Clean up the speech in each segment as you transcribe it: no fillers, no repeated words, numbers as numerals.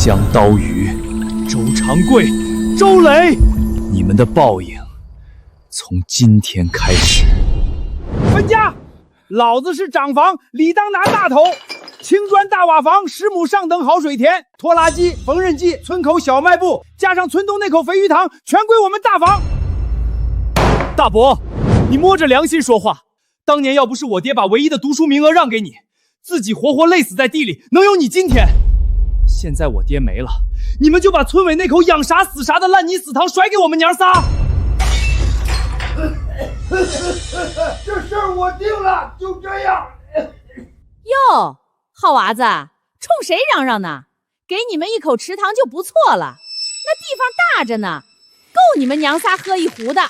江刀魚、周長貴、周磊，你們的報應從今天開始。分家，老子是長房，理當拿大頭。青磚大瓦房，10亩上等好水田，拖拉機、缝紉機，村口小卖部，加上村东那口肥魚塘，全歸我們大房。大伯，你摸着良心说話，當年要不是我爹把唯一的讀書名額讓給你，自己活活累死在地裡，能有你今天？現在我爹沒了，你們就把村尾那口養啥死啥的爛泥死塘甩給我們娘仨。這事兒我定了，就這樣。喲，好娃子，冲誰嚷嚷呢？給你們一口池塘就不錯了，那地方大着呢，夠你們娘仨喝一壺的。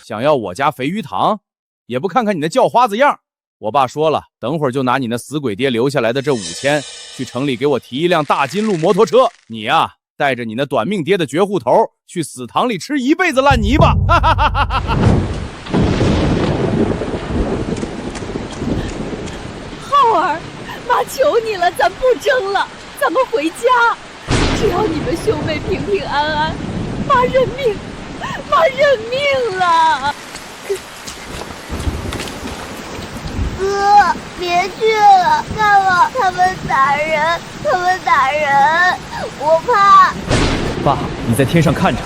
想要我家肥鱼塘，也不看看你那叫花子樣。我爸說了，等會兒就拿你那死鬼爹留下來的这5000，去城裡給我提一輛大金鹿摩托車。你呀，帶着你那短命爹的絕戶頭，去死塘裡吃一輩子爛泥巴。浩兒，媽求你了，咱不爭了，咱們回家。只要你們兄妹平平安安，媽認命，媽認命了。哥，別去了，看我，他們打人，我怕。爸，你在天上看着，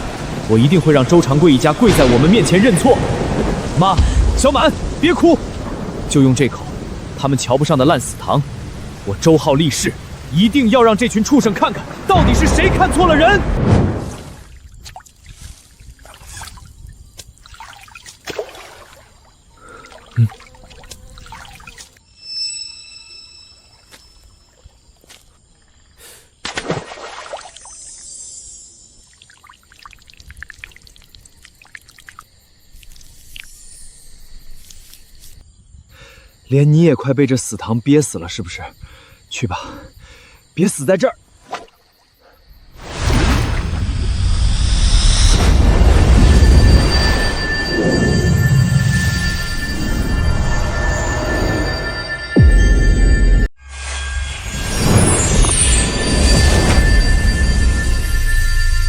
我一定會讓周長貴一家跪在我們面前認錯。媽，小滿，別哭，就用這口他們瞧不上的爛死塘，我周浩立誓，一定要讓這群畜生看看，到底是誰看錯了人。连你也快被這死塘憋死了，是不是？去吧，別死在這兒。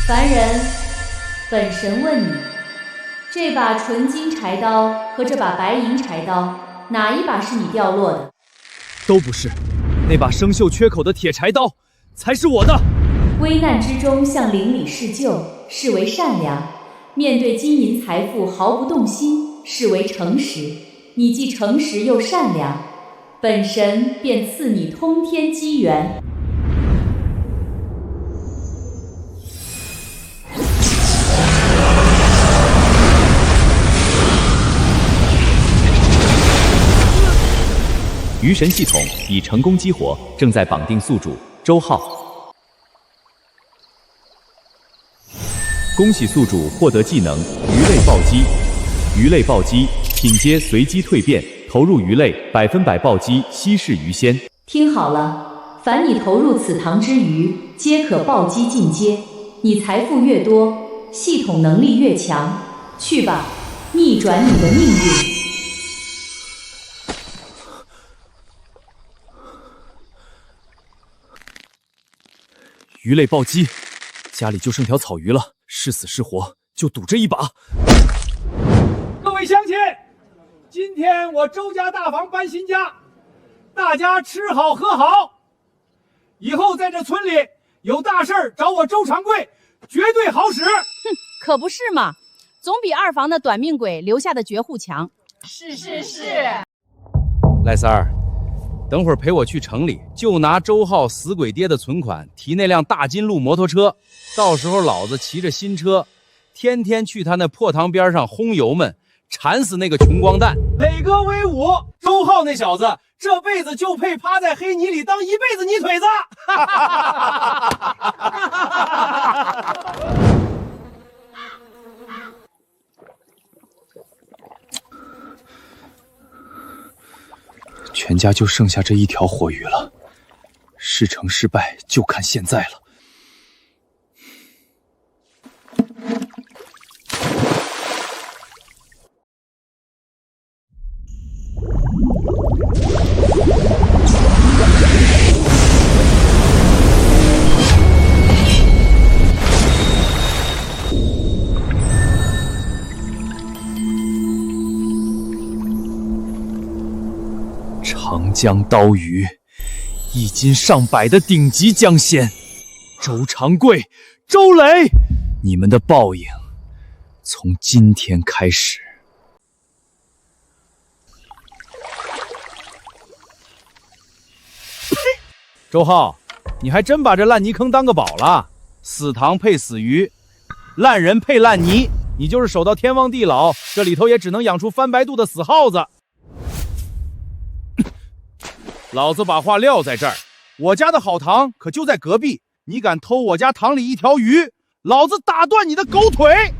凡人，本神問你，這把純金柴刀和這把白銀柴刀，哪一把是你掉落的？都不是，那把生鏽缺口的鐵柴刀才是我的。危難之中向鄰里施救，視為善良；面對金銀財富毫不動心，視為誠實。你既誠實又善良，本神便賜你通天機緣。魚神系統已成功激活，正在綁定宿主周浩。恭喜宿主獲得技能魚類暴擊。魚類暴擊，品階隨機蛻變，投入魚類100%暴擊稀釋魚鮮。聽好了，凡你投入此塘之魚，皆可暴擊進階。你財富越多，系統能力越強。去吧，逆轉你的命運。魚類暴擊，家裡就剩條草魚了，是死是活就賭這一把。各位鄉親，今天我周家大房搬新家，大家吃好喝好，以後在這村裡有大事兒找我周長貴，絕對好使。哼，可不是嘛，總比二房的短命鬼留下的絕戶強。是。賴三兒，等會兒陪我去城裡，就拿周浩死鬼爹的存款提那輛大金鹿摩托車，到時候老子騎着新車，天天去他那破塘邊上轟油們，纏死那個窮光蛋。磊哥威武，周浩那小子這輩子就配趴在黑泥裡當一輩子泥腿子。全家就剩下這一條活魚了，是成是敗就看現在了。江刀魚，1斤上百的頂級江鮮。周長貴、周磊，你們的報應從今天開始。周浩，你還真把這爛泥坑當個寶了。死塘配死魚，爛人配爛泥，你就是守到天荒地老，這裡頭也只能養出翻白肚的死耗子。老子把話撂在這兒，我家的好塘可就在隔壁，你敢偷我家塘裡一條魚，老子打斷你的狗腿！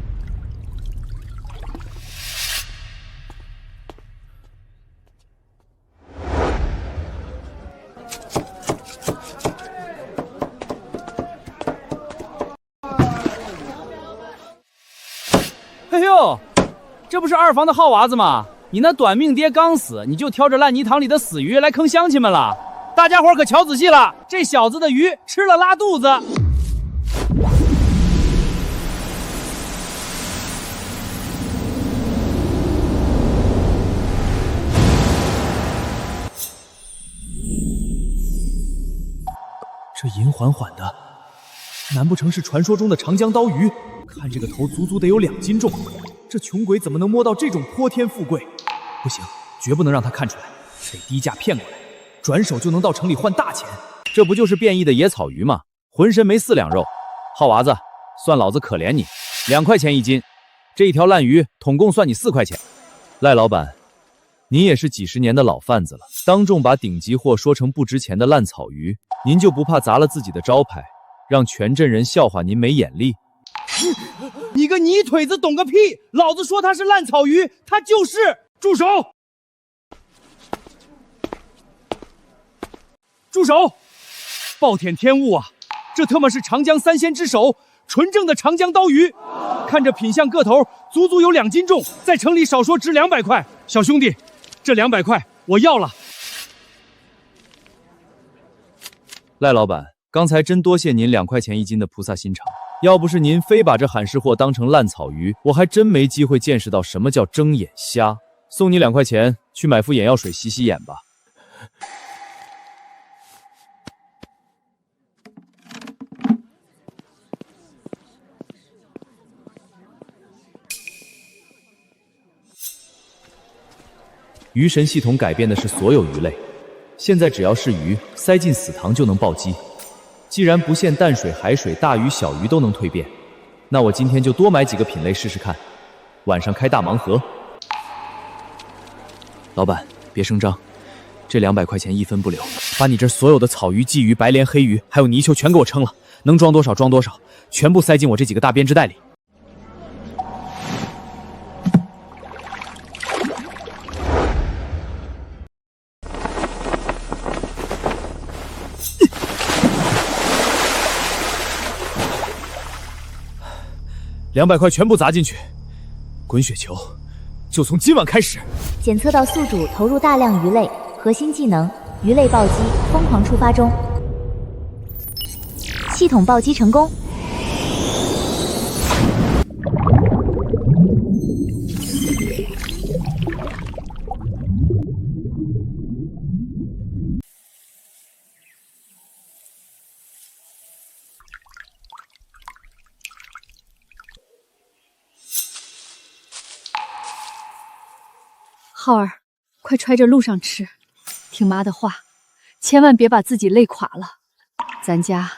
哎呦，这不是二房的浩娃子吗？你那短命爹刚死，你就挑着烂泥塘里的死魚來坑鄉親們了。大家伙可瞧仔細了，這小子的魚吃了拉肚子。这银缓缓的，難不成是傳說中的長江刀魚？看這個頭足足得有2斤重，這窮鬼怎麼能摸到這種潑天富貴？不行，絕不能讓他看出來，得低價騙過來，轉手就能到城裡換大錢。這不就是變異的野草魚嗎？渾身沒4兩肉。浩娃子，算老子可憐你，2塊錢1斤，這一條爛魚統共算你4塊錢。賴老闆，您也是幾十年的老販子了，當眾把頂級貨說成不值錢的爛草魚，您就不怕砸了自己的招牌，讓全鎮人笑話您沒眼力？你個泥腿子懂個屁！老子說它是爛草魚，它就是！住手！住手！暴殄天物啊！這他媽是長江3鮮之首，純正的長江刀魚，看着品相個頭，足足有2斤重，在城裡少說值200塊。小兄弟，這200塊我要了。賴老闆，剛才真多謝您2塊錢1斤的菩薩心腸。要不是您非把這罕世貨當成爛草魚，我還真沒機會見識到什麼叫睜眼瞎。送你2塊錢，去買副眼藥水洗洗眼吧。魚神系統改變的是所有魚類，現在只要是魚，塞進死塘就能暴擊。既然不限淡水、海水，大魚小魚都能蛻變，那我今天就多買幾個品類試試看，晚上開大盲盒。老闆，別聲張，這200塊錢1分不留，把你這所有的草魚、鯽魚、白鰱、黑魚，還有泥鰍全給我稱了，能裝多少裝多少，全部塞進我這幾個大編織袋裡。200塊全部砸進去，滾雪球，就從今晚開始。檢測到宿主投入大量魚類，核心技能魚類暴擊瘋狂觸發中，系統暴擊成功。浩兒，快揣着路上吃，聽媽的話，千萬別把自己累垮了。咱家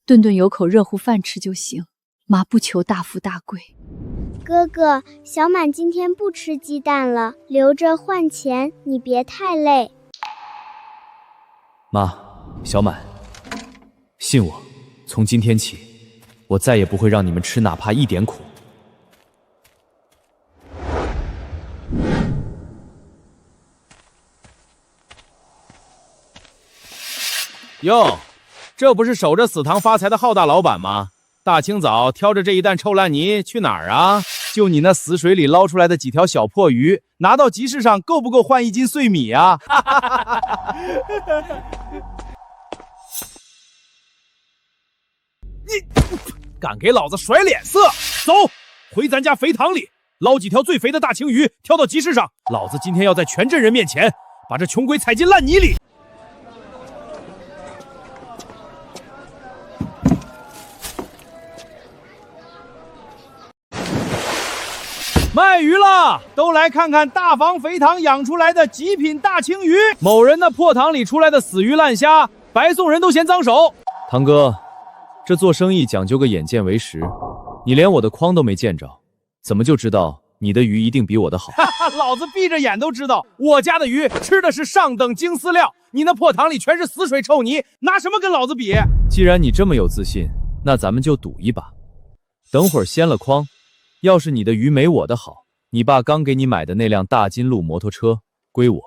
頓頓有口熱乎飯吃就行，媽不求大富大貴。哥哥，小滿今天不吃雞蛋了，留着換錢，你別太累。媽，小滿，信我，從今天起，我再也不會讓你們吃哪怕一點苦。喲，這不是守着死塘發財的浩大老闆嗎？大清早挑着這一擔臭爛泥去哪兒啊？就你那死水裡撈出來的幾條小破魚，拿到集市上夠不夠換1斤碎米啊？你敢給老子甩臉色？走，回咱家肥塘裡撈幾條最肥的大青魚，挑到集市上。老子今天要在全鎮人面前把這窮鬼踩進爛泥裡。賣魚了，都來看看大房肥塘養出來的极品大青魚。某人的破塘裡出來的死魚爛蝦，白送人都嫌髒手。堂哥，這做生意講究個眼見為實，你連我的筐都沒見着，怎麼就知道你的魚一定比我的好？哈哈，老子閉着眼都知道，我家的魚吃的是上等精饲料，你那破塘裡全是死水臭泥，拿什麼跟老子比？既然你這麼有自信，那咱們就賭一把。等會兒掀了筐，要是你的魚沒我的好，你爸剛給你買的那輛大金鹿摩托車歸我；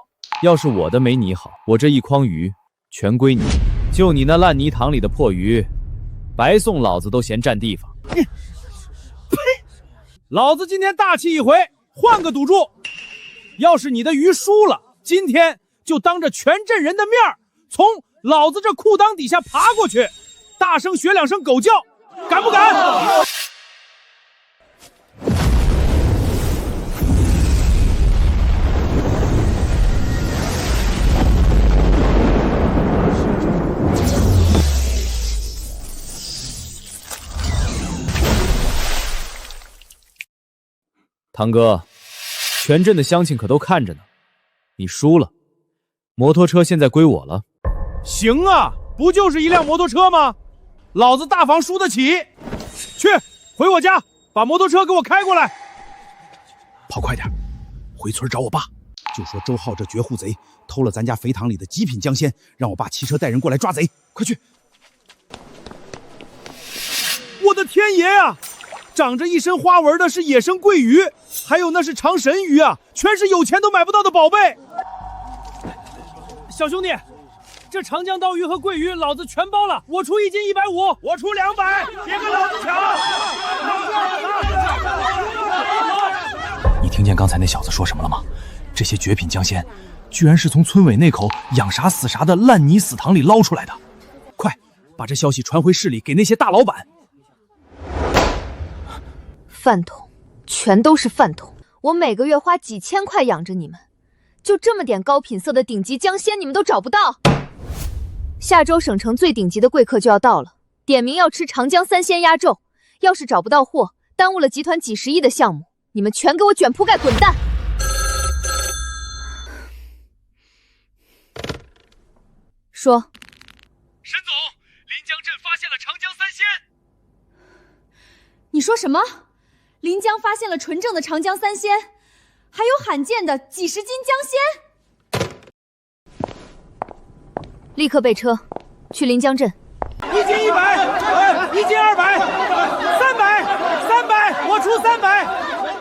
要是我的沒你好，我這一筐魚全歸你。就你那爛泥塘裡的破魚，白送老子都嫌占地方。呸！老子今天大气一回，換個賭注，要是你的魚輸了，今天就當着全鎮人的面從老子這褲襠底下爬過去，大聲學2聲狗叫，敢不敢？堂哥，全鎮的鄉親可都看着呢，你輸了，摩托車現在歸我了。行啊，不就是一輛摩托車嗎？老子大房輸得起。去，回我家，把摩托車給我開過來。跑快點，回村找我爸，就說周浩這絕戶賊偷了咱家肥塘裡的極品江鮮，讓我爸騎車帶人過來抓賊。快去！我的天爺啊！長着一身花紋的是野生桂魚，還有那是長神魚啊，全是有錢都買不到的寶貝。小兄弟，這長江刀魚和桂魚老子全包了，我出1斤150，我出200，別跟老子搶！你聽見剛才那小子說什麼了嗎？這些絕品江鮮，居然是從村委那口養啥死啥的爛泥死塘裡撈出來的。快，把這消息傳回市裡，給那些大老闆。飯桶，全都是飯桶！我每個月花幾千塊養着你們，就這麼點高品色的頂級江鮮，你們都找不到。下周省城最頂級的貴客就要到了，點名要吃長江3鮮鴨粥。要是找不到貨，耽誤了集團幾10億的項目，你們全給我捲鋪蓋滾蛋！說，沈總，臨江鎮發現了長江3鮮。你說什么？临江發現了純正的長江3鮮，還有罕見的幾十斤江鮮。立刻備車，去臨江鎮。1斤100，1斤200，300，我出300。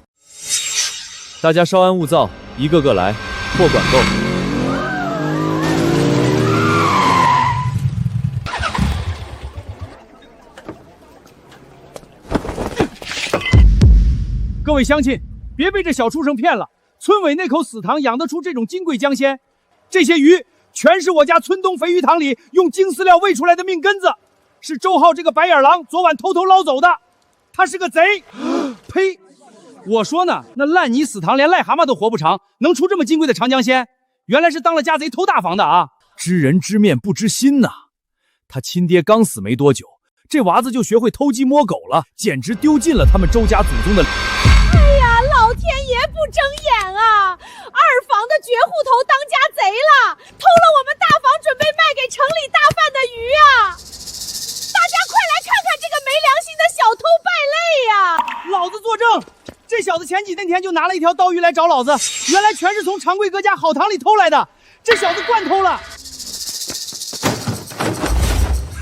大家稍安勿躁，一個個來，貨管夠。各位乡親，別被這小畜生騙了。村委那口死塘養得出這種金貴江鮮，這些魚全是我家村東肥魚塘裡用精飼料餵出來的命根子，是周浩這個白眼狼昨晚偷撈走的。他是個賊！呸！我說呢，那爛泥死塘連癩蛤蟆都活不長，能出這麼金貴的長江鮮？原來是當了家賊偷大房的啊！知人知面不知心吶。他親爹剛死沒多久，這娃子就學會偷雞摸狗了，簡直丟盡了他們周家祖宗的。老天爺不睜眼啊！二房的絕戶頭當家賊了，偷了我們大房準備賣給城裡大販的魚啊！大家快來看看這個沒良心的小偷敗類呀！老子作證，這小子前幾天就拿了一條刀魚來找老子，原來全是從長貴哥家好塘裡偷來的。這小子慣偷了。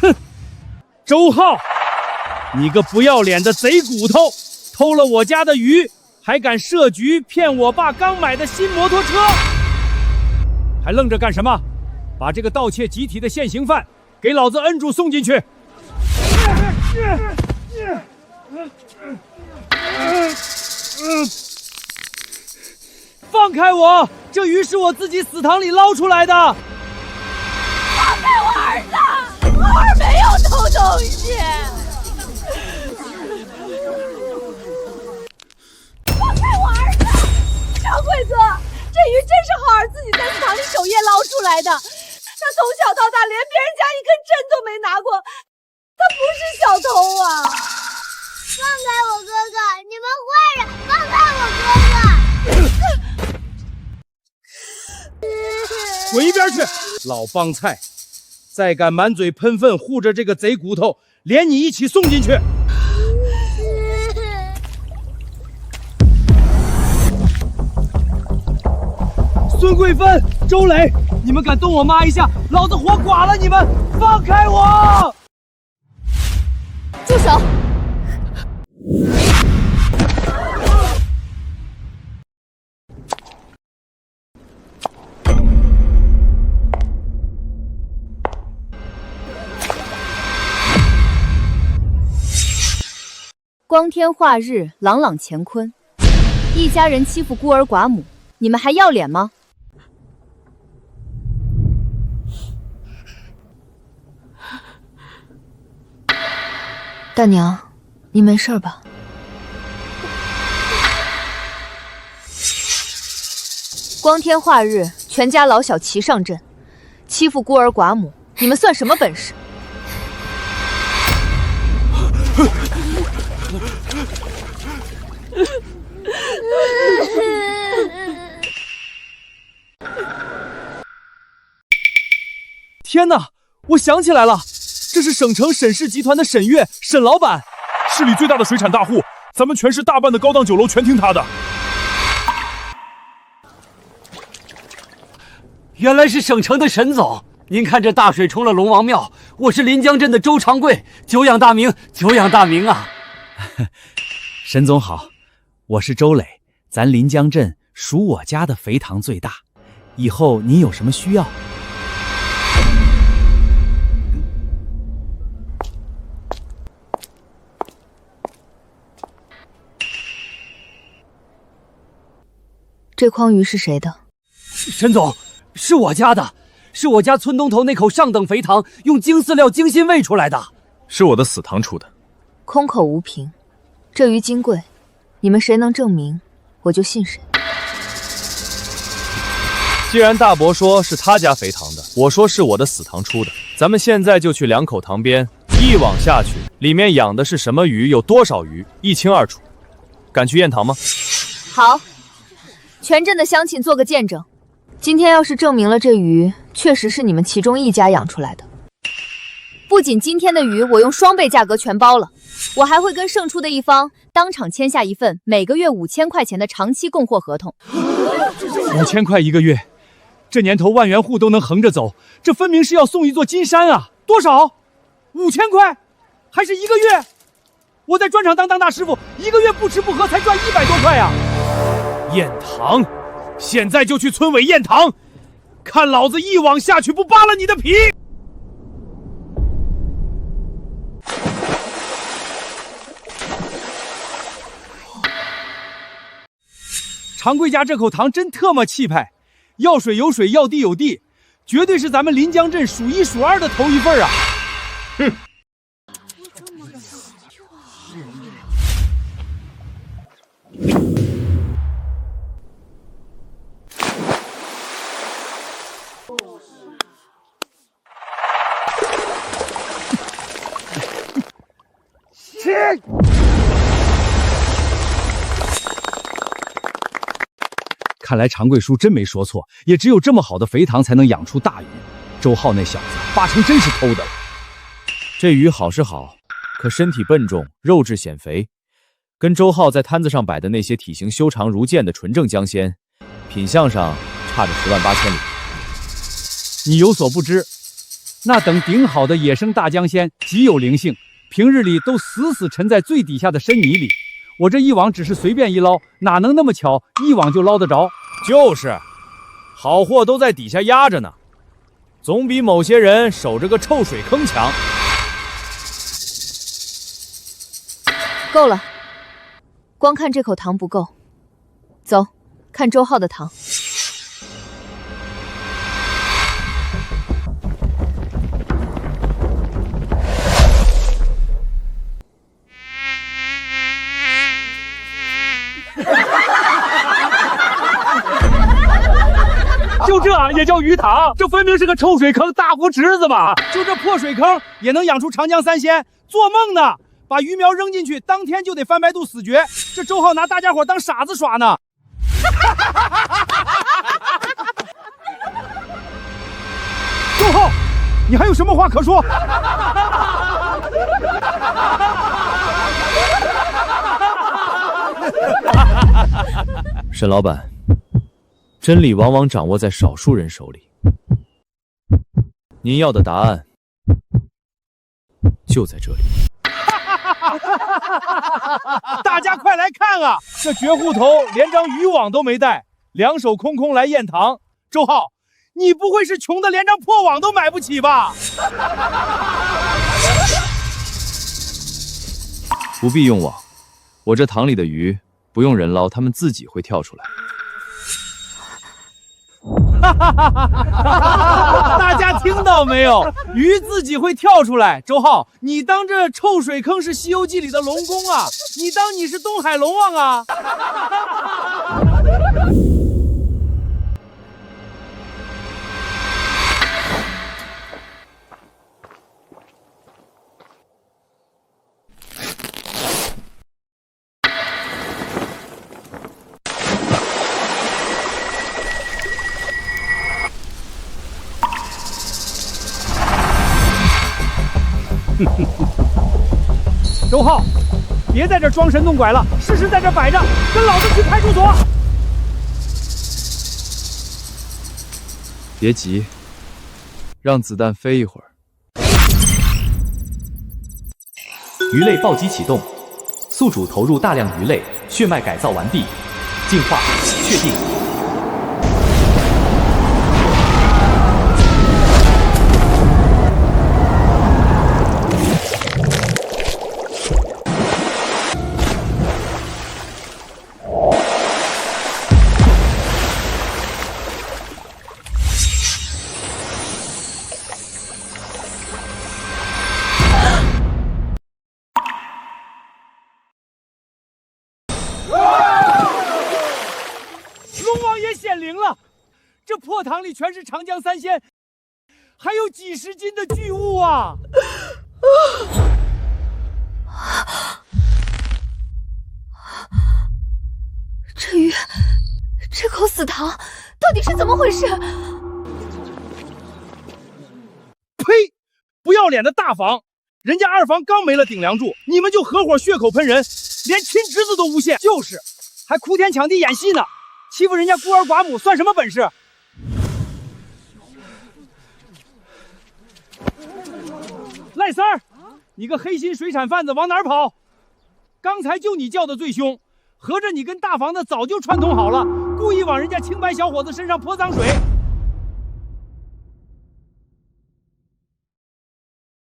哼，周浩，你個不要臉的賊骨頭，偷了我家的魚，還敢設局騙我爸剛買的新摩托車，還愣着幹什麼？把這個盜竊集體的現行犯給老子摁住送進去！放開我！這魚是我自己死塘裡撈出來的！放開我兒子！我兒沒有偷東西！放開我兒子！張貴哥，這魚真是浩兒自己在死塘裡守夜壞人，放開我哥哥！滾一邊去！老幫菜，再敢滿嘴噴糞護着這個賊骨頭，連你一起送進去！孫桂芬、周磊，你們敢動我媽一下，老子活剮了你們！放開我！住手！光天化日，朗朗乾坤，一家人欺負孤兒寡母，你们還要臉嗎？大娘，你沒事吧？光天化日，全家老小齊上陣，欺負孤兒寡母，你們算什麼本事？天哪！我想起来了，这是省城沈氏集团的沈月，沈老板，市里最大的水產大戶，咱們全市大半的高檔酒樓全聽他的。原來是省城的沈總，您看這大水沖了龍王廟，我是臨江鎮的周長貴，久仰大名，久仰大名啊！沈總好，我是周磊，咱臨江鎮屬我家的肥堂最大，以後您有什麼需要？這筐魚是誰的？沈總，是我家的，是我家村東頭那口上等肥堂用精飼料精心餵出來的，是我的死堂出的。空口無憑，這魚金貴，你們誰能證明，我就信誰。既然大伯說是他家肥堂的，我說是我的死堂出的，咱們現在就去兩口塘邊，一網下去，裡面養的是什麼魚，有多少魚，一清二楚。敢去驗塘嗎？好。全鎮的鄉親做個見證，今天要是證明了這魚確實是你們其中一家養出來的，不僅今天的魚我用雙倍價格全包了，我還會跟勝出的一方當場簽下一份每個月5000塊錢的長期供貨合同。5000塊一個月，這年頭萬元戶都能橫着走，這分明是要送一座金山啊！多少？5000塊，還是一個月？我在磚廠當大師傅，一個月不吃不喝才賺100多塊啊！驗塘，現在就去村委驗塘，看老子一網下去不扒了你的皮！常貴家這口塘真特麼氣派，要水有水，要地有地，絕對是咱們臨江鎮數1數2的頭一份啊！哼。看來常貴叔真沒說錯，也只有這麼好的肥塘才能養出大魚。周浩那小子8成真是偷的了。這魚好是好，可身體笨重，肉質顯肥，跟周浩在攤子上擺的那些體型修長如劍的純正江鮮，品相上差着108000里。你有所不知，那等頂好的野生大江鮮極有靈性，平日裡都死沉在最底下的深泥裡。我這一網只是隨便一撈，哪能那麼巧一網就撈得着？就是，好貨都在底下壓着呢，總比某些人守着個臭水坑強。夠了，光看這口塘不夠，走，看周浩的塘。就這也叫魚塘？這分明是個臭水坑、大湖池子嘛！就這破水坑也能養出長江三鮮？做夢呢！把魚苗扔进去，当天就得翻白肚死绝。这周浩拿大家伙当傻子耍呢。周浩，你还有什么话可说？沈老板，真理往往掌握在少数人手里。您要的答案就在这里。大家快来看啊！这绝户头连张渔网都没带，两手空空来验糖。周浩，你不会是穷的连张破网都买不起吧？不必用网，我这塘里的鱼不用人捞，它们自己会跳出来。大家听到没有？鱼自己会跳出来。周浩，你当这臭水坑是《西游记》里的龙宫啊？你当你是东海龙王啊？周浩，别在这装神弄鬼了，事实在这摆着，跟老子去派出所。别急，让子弹飞一会儿。鱼类暴击啟动，宿主投入大量鱼类，血脉改造完毕，进化确定。这破塘里全是长江三鲜，还有几十斤的巨物啊！这鱼，这口死塘到底是怎么回事？呸！不要脸的大房，人家二房刚没了顶梁柱，你们就合伙血口喷人，连亲侄子都诬陷，就是还哭天抢地演戏呢，欺负人家孤儿寡母算什么本事？赖三儿，你个黑心水产贩子往哪儿跑？刚才就你叫的最凶，合着你跟大房子早就串通好了，故意往人家清白小伙子身上泼脏水。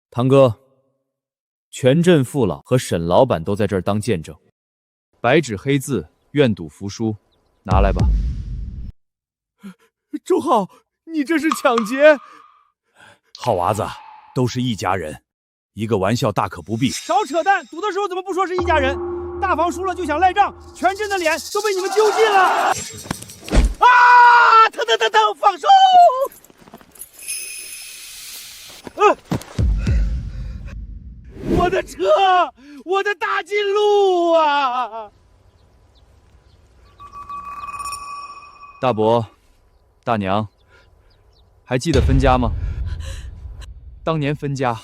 堂哥，全镇父老和沈老板都在这儿当见证，白纸黑字，愿赌服输，拿来吧。周浩，你这是抢劫！好娃子，都是一家人，一个玩笑大可不必。少扯淡，赌的时候怎么不说是一家人？大房输了就想赖账，全镇的脸都被你们丢尽了！啊！疼！放手！我的车，我的大金鹿啊！大伯，大娘，还记得分家吗？当年分家，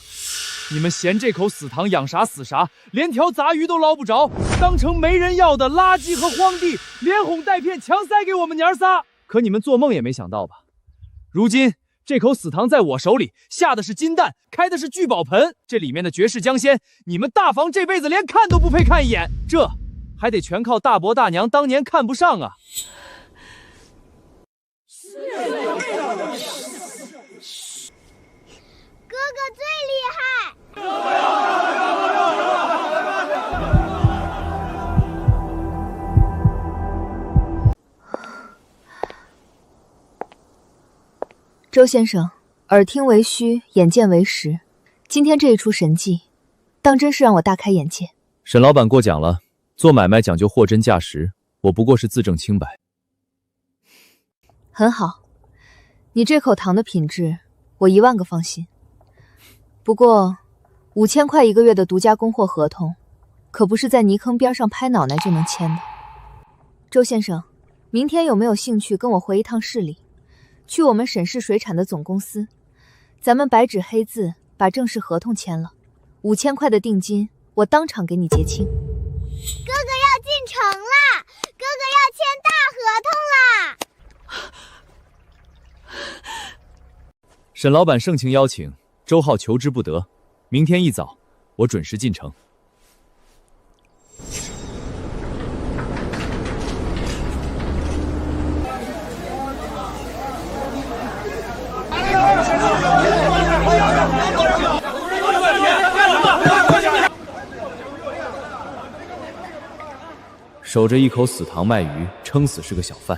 你们嫌这口死塘养啥死啥，连条杂鱼都捞不着，当成没人要的垃圾和荒地，连哄带骗强塞给我们娘仨。可你们做梦也没想到吧？如今这口死塘在我手里，下的是金蛋，開的是聚寶盆，这裡面的絕世江鮮，你們大房這輩子連看都不配看一眼，這還得全靠大伯大娘當年看不上啊！哥哥最厲害！周先生，耳聽為虛，眼見為實，今天這一出神蹟，當真是讓我大開眼界。沈老板過獎了，做買賣講究貨真價實，我不過是自證清白。很好，你這口糖的品質，我10000個放心。不過， 5000塊1個月的獨家供貨合同，可不是在泥坑邊上拍腦袋就能簽的。周先生，明天有沒有興趣跟我回一趟市裡，去我們沈氏水產的總公司，咱們白紙黑字把正式合同簽了，5000塊的定金我當場給你結清。哥哥要进城啦！哥哥要簽大合同啦！沈老板盛情邀請，周浩求之不得。明天一早，我准时进城。守着一口死塘卖魚，撑死是个小贩。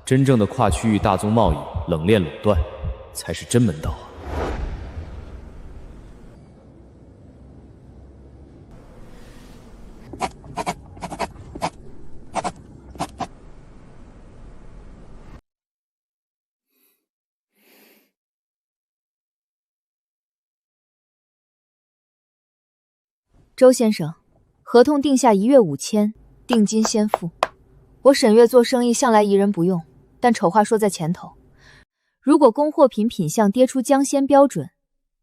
真正的跨区域大宗贸易，冷链垄断，才是真门道啊！周先生，合同定下1月5000，定金先付。我沈月做生意向来疑人不用，但丑話說在前頭，如果供貨品品相跌出江鮮標準，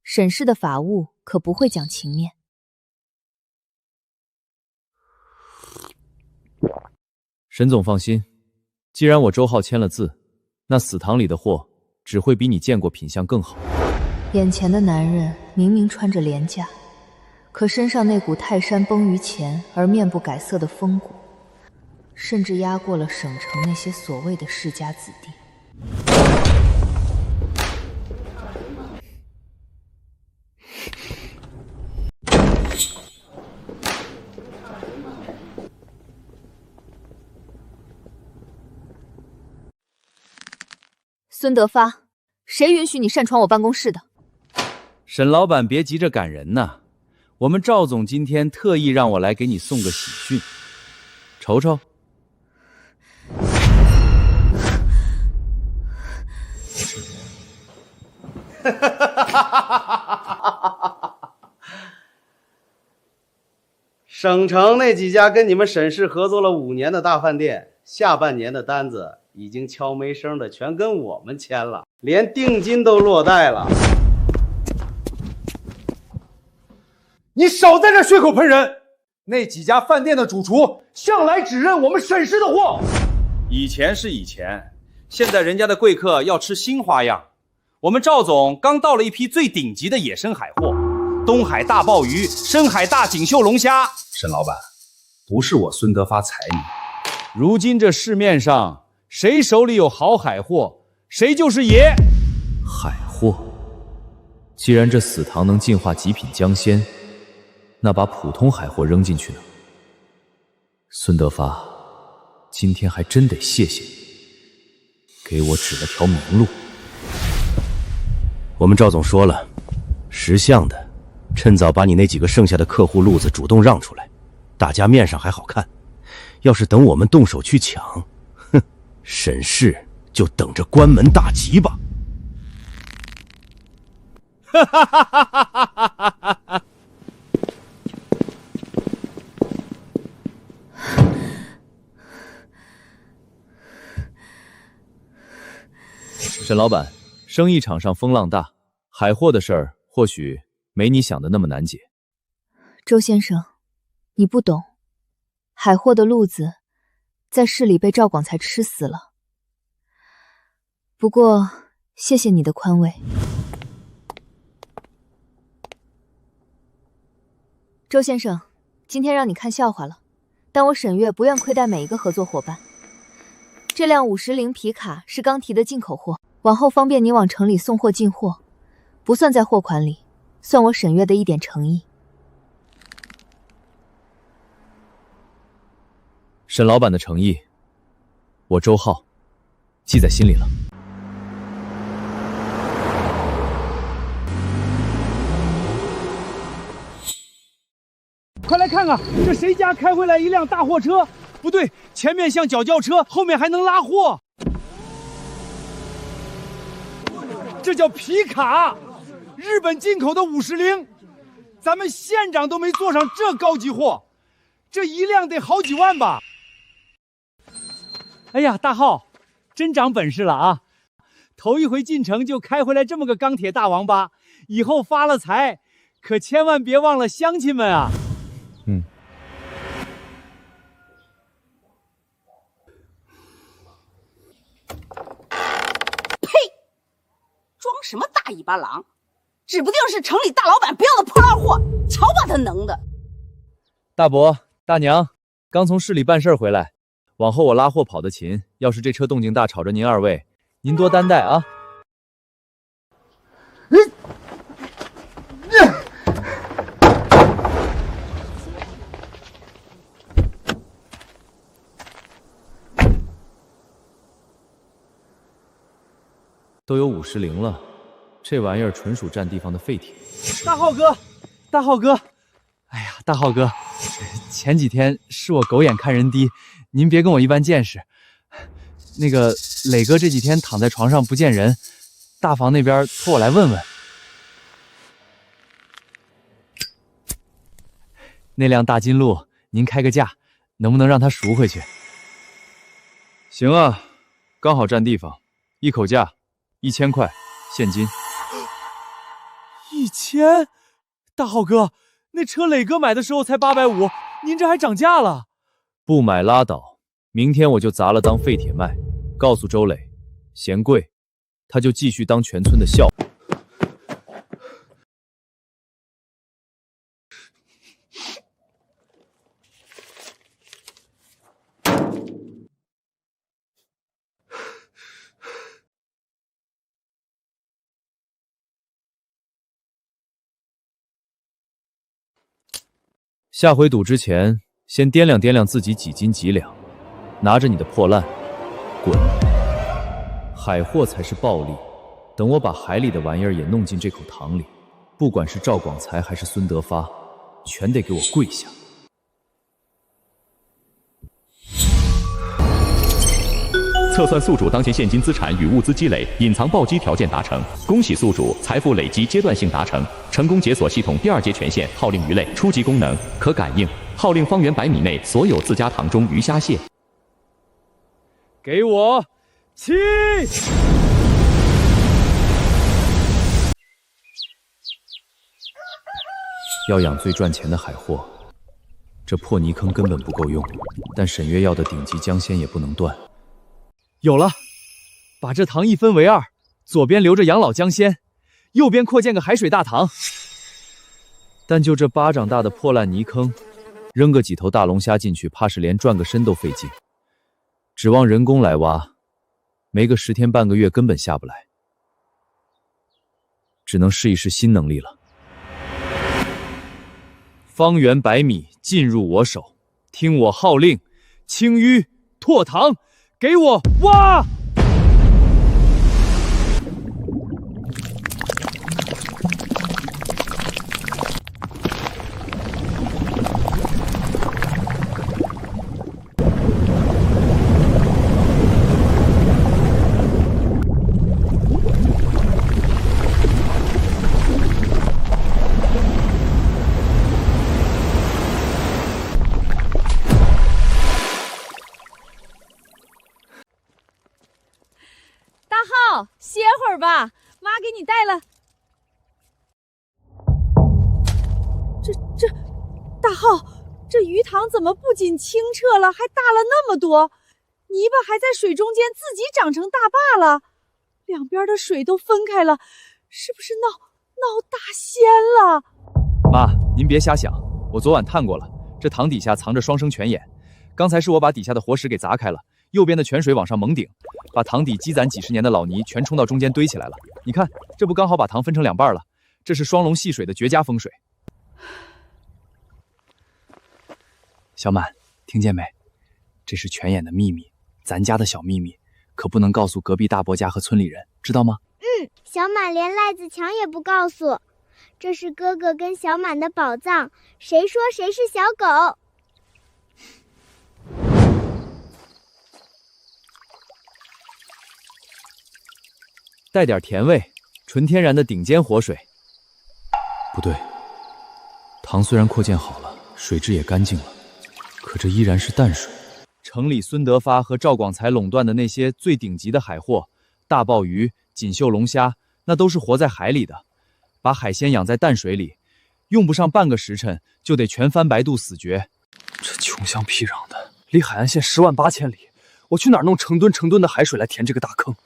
沈氏的法務可不會講情面。沈總放心，既然我周浩簽了字，那死塘裡的貨只會比你見過品相更好。眼前的男人明明穿着廉價，可身上那股泰山崩於前而面不改色的風骨，甚至壓過了省城那些所謂的世家子弟。孙德发，誰允許你擅闖我辦公室的？沈老板別急着趕人吶，我們趙總今天特意讓我來給你送個喜訊，瞅瞅。省城那幾家跟你們沈氏合作了5年的大飯店，下半年的單子已經悄沒聲的全跟我們簽了，連定金都落袋了。你少在這血口噴人！那幾家飯店的主廚向來只認我們沈氏的貨。以前是以前，現在人家的貴客要吃新花樣。我們趙總剛到了一批最頂級的野生海貨，東海大鮑魚、深海大錦繡龍蝦。沈老板，不是我孫德發踩你。如今這市面上，誰手裡有好海貨，誰就是爺。海貨，既然這死塘能淨化極品江鮮，那把普通海貨扔進去呢？孫德發，今天還真得謝謝你，給我指了條明路。我們趙總說了，識相的，趁早把你那幾個剩下的客戶路子主動讓出來，大家面上還好看。要是等我們動手去搶，哼，沈氏就等着關門大吉吧。哈哈哈哈哈哈哈！沈老板，生意場上風浪大，海貨的事兒或許沒你想的那麼難解。周先生，你不懂，海貨的路子在市裡被趙廣才吃死了。不過，謝謝你的寬慰。周先生，今天讓你看笑話了，但我沈月不願虧待每一個合作夥伴。這輛50鈴皮卡是剛提的進口貨，往後方便你往城裡送貨進貨，不算在貨款裡，算我沈月的一點誠意。沈老板的誠意，我周浩記在心裡了。快來看看，這誰家開回來一輛大貨車？不對，前面像腳轎車，後面還能拉貨。這叫皮卡，日本進口的50鈴，咱们县长都没坐上这高级货，这一辆得好几万吧？哎呀，大浩，真长本事了啊！头一回进城就开回来这么个钢铁大王八，以后发了财，可千万别忘了乡亲们啊！装什么大尾巴狼，指不定是城里大老板不要的破烂货，瞧把他能的！大伯、大娘，刚从市里办事回来，往后我拉货跑得勤，要是这车动静大，吵着您二位，您多担待啊。都有50铃了，这玩意儿纯属占地方的废铁。大浩哥，大浩哥，哎呀，大浩哥，前几天是我狗眼看人低，您别跟我一般见识。那个磊哥这几天躺在床上不见人，大房那邊托我來問問。那輛大金鹿，您開個價，能不能讓他贖回去？行啊，剛好佔地方，一口價1000塊現金。1000？大浩哥，那車磊哥買的時候才850，您這還漲價了。不買拉倒，明天我就砸了當廢鐵賣，告訴周磊，嫌貴，他就繼續當全村的笑。下回賭之前，先掂量掂量自己幾斤幾兩，拿着你的破爛，滾！海貨才是暴利，等我把海裡的玩意兒也弄進這口塘裡，不管是趙廣才還是孫德發，全得給我跪下。測算宿主當前現金資產與物資積累，隱藏暴擊條件達成，恭喜宿主財富累積階段性達成，成功解鎖系統第2階權限號令魚類初級功能，可感應號令方圓100米內所有自家塘中魚蝦蟹。給我7！要養最賺錢的海貨，這破泥坑根本不夠用，但沈月要的頂級江鮮也不能斷。有了，把這塘一分為2，左邊留着養老江鮮，右邊擴建個海水大塘。但就這巴掌大的破爛泥坑，扔個幾頭大龍蝦進去，怕是連轉個身都費勁。指望人工來挖，沒個10天半個月根本下不來。只能試一試新能力了。方圓100米進入我手，聽我號令，清淤拓塘。給我挖！歇會兒吧，媽給你帶了。大浩，這魚塘怎麼不僅清澈了，還大了那麼多？泥巴還在水中間自己長成大壩了，兩邊的水都分開了，是不是鬧大仙了？媽，您別瞎想，我昨晚探過了，這塘底下藏着雙生泉眼，剛才是我把底下的活石給砸開了。右邊的泉水往上猛頂，把塘底積攢幾十年的老泥全衝到中間堆起來了。你看，這不剛好把塘分成2半了？這是雙龍戲水的絕佳風水。小滿，聽見沒？這是泉眼的秘密，咱家的小秘密，可不能告訴隔壁大伯家和村裡人，知道嗎？小滿連賴子強也不告訴，這是哥哥跟小滿的寶藏，誰說誰是小狗？帶點甜味，純天然的頂尖活水。不對，塘雖然擴建好了，水質也乾淨了，可這依然是淡水。城裡孫德發和趙廣才壟斷的那些最頂級的海貨，大鮑魚、錦繡龍蝦，那都是活在海裡的。把海鮮養在淡水裡，用不上半個時辰就得全翻白肚死絕。這窮鄉僻壤的，離海岸線10萬8千里，我去哪兒弄成噸成噸的海水來填這個大坑？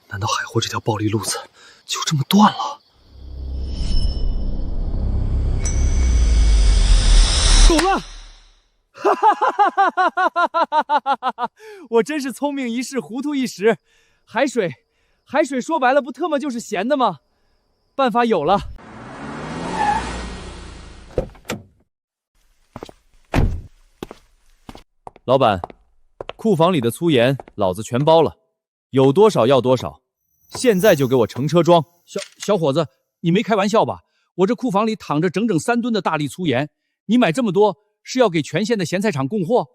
難道海貨這條暴利路子就這麼斷了？懂了！哈哈哈哈哈哈！我真是聰明一世，糊塗一時。海水說白了不特麼就是鹹的嗎？辦法有了。老闆，庫房裡的粗鹽老子全包了，有多少要多少，現在就給我成車裝。小伙子，你没開玩笑吧？我這庫房裡躺着整整3噸的大粒粗鹽，你買這麼多是要給全縣的鹹菜廠供貨？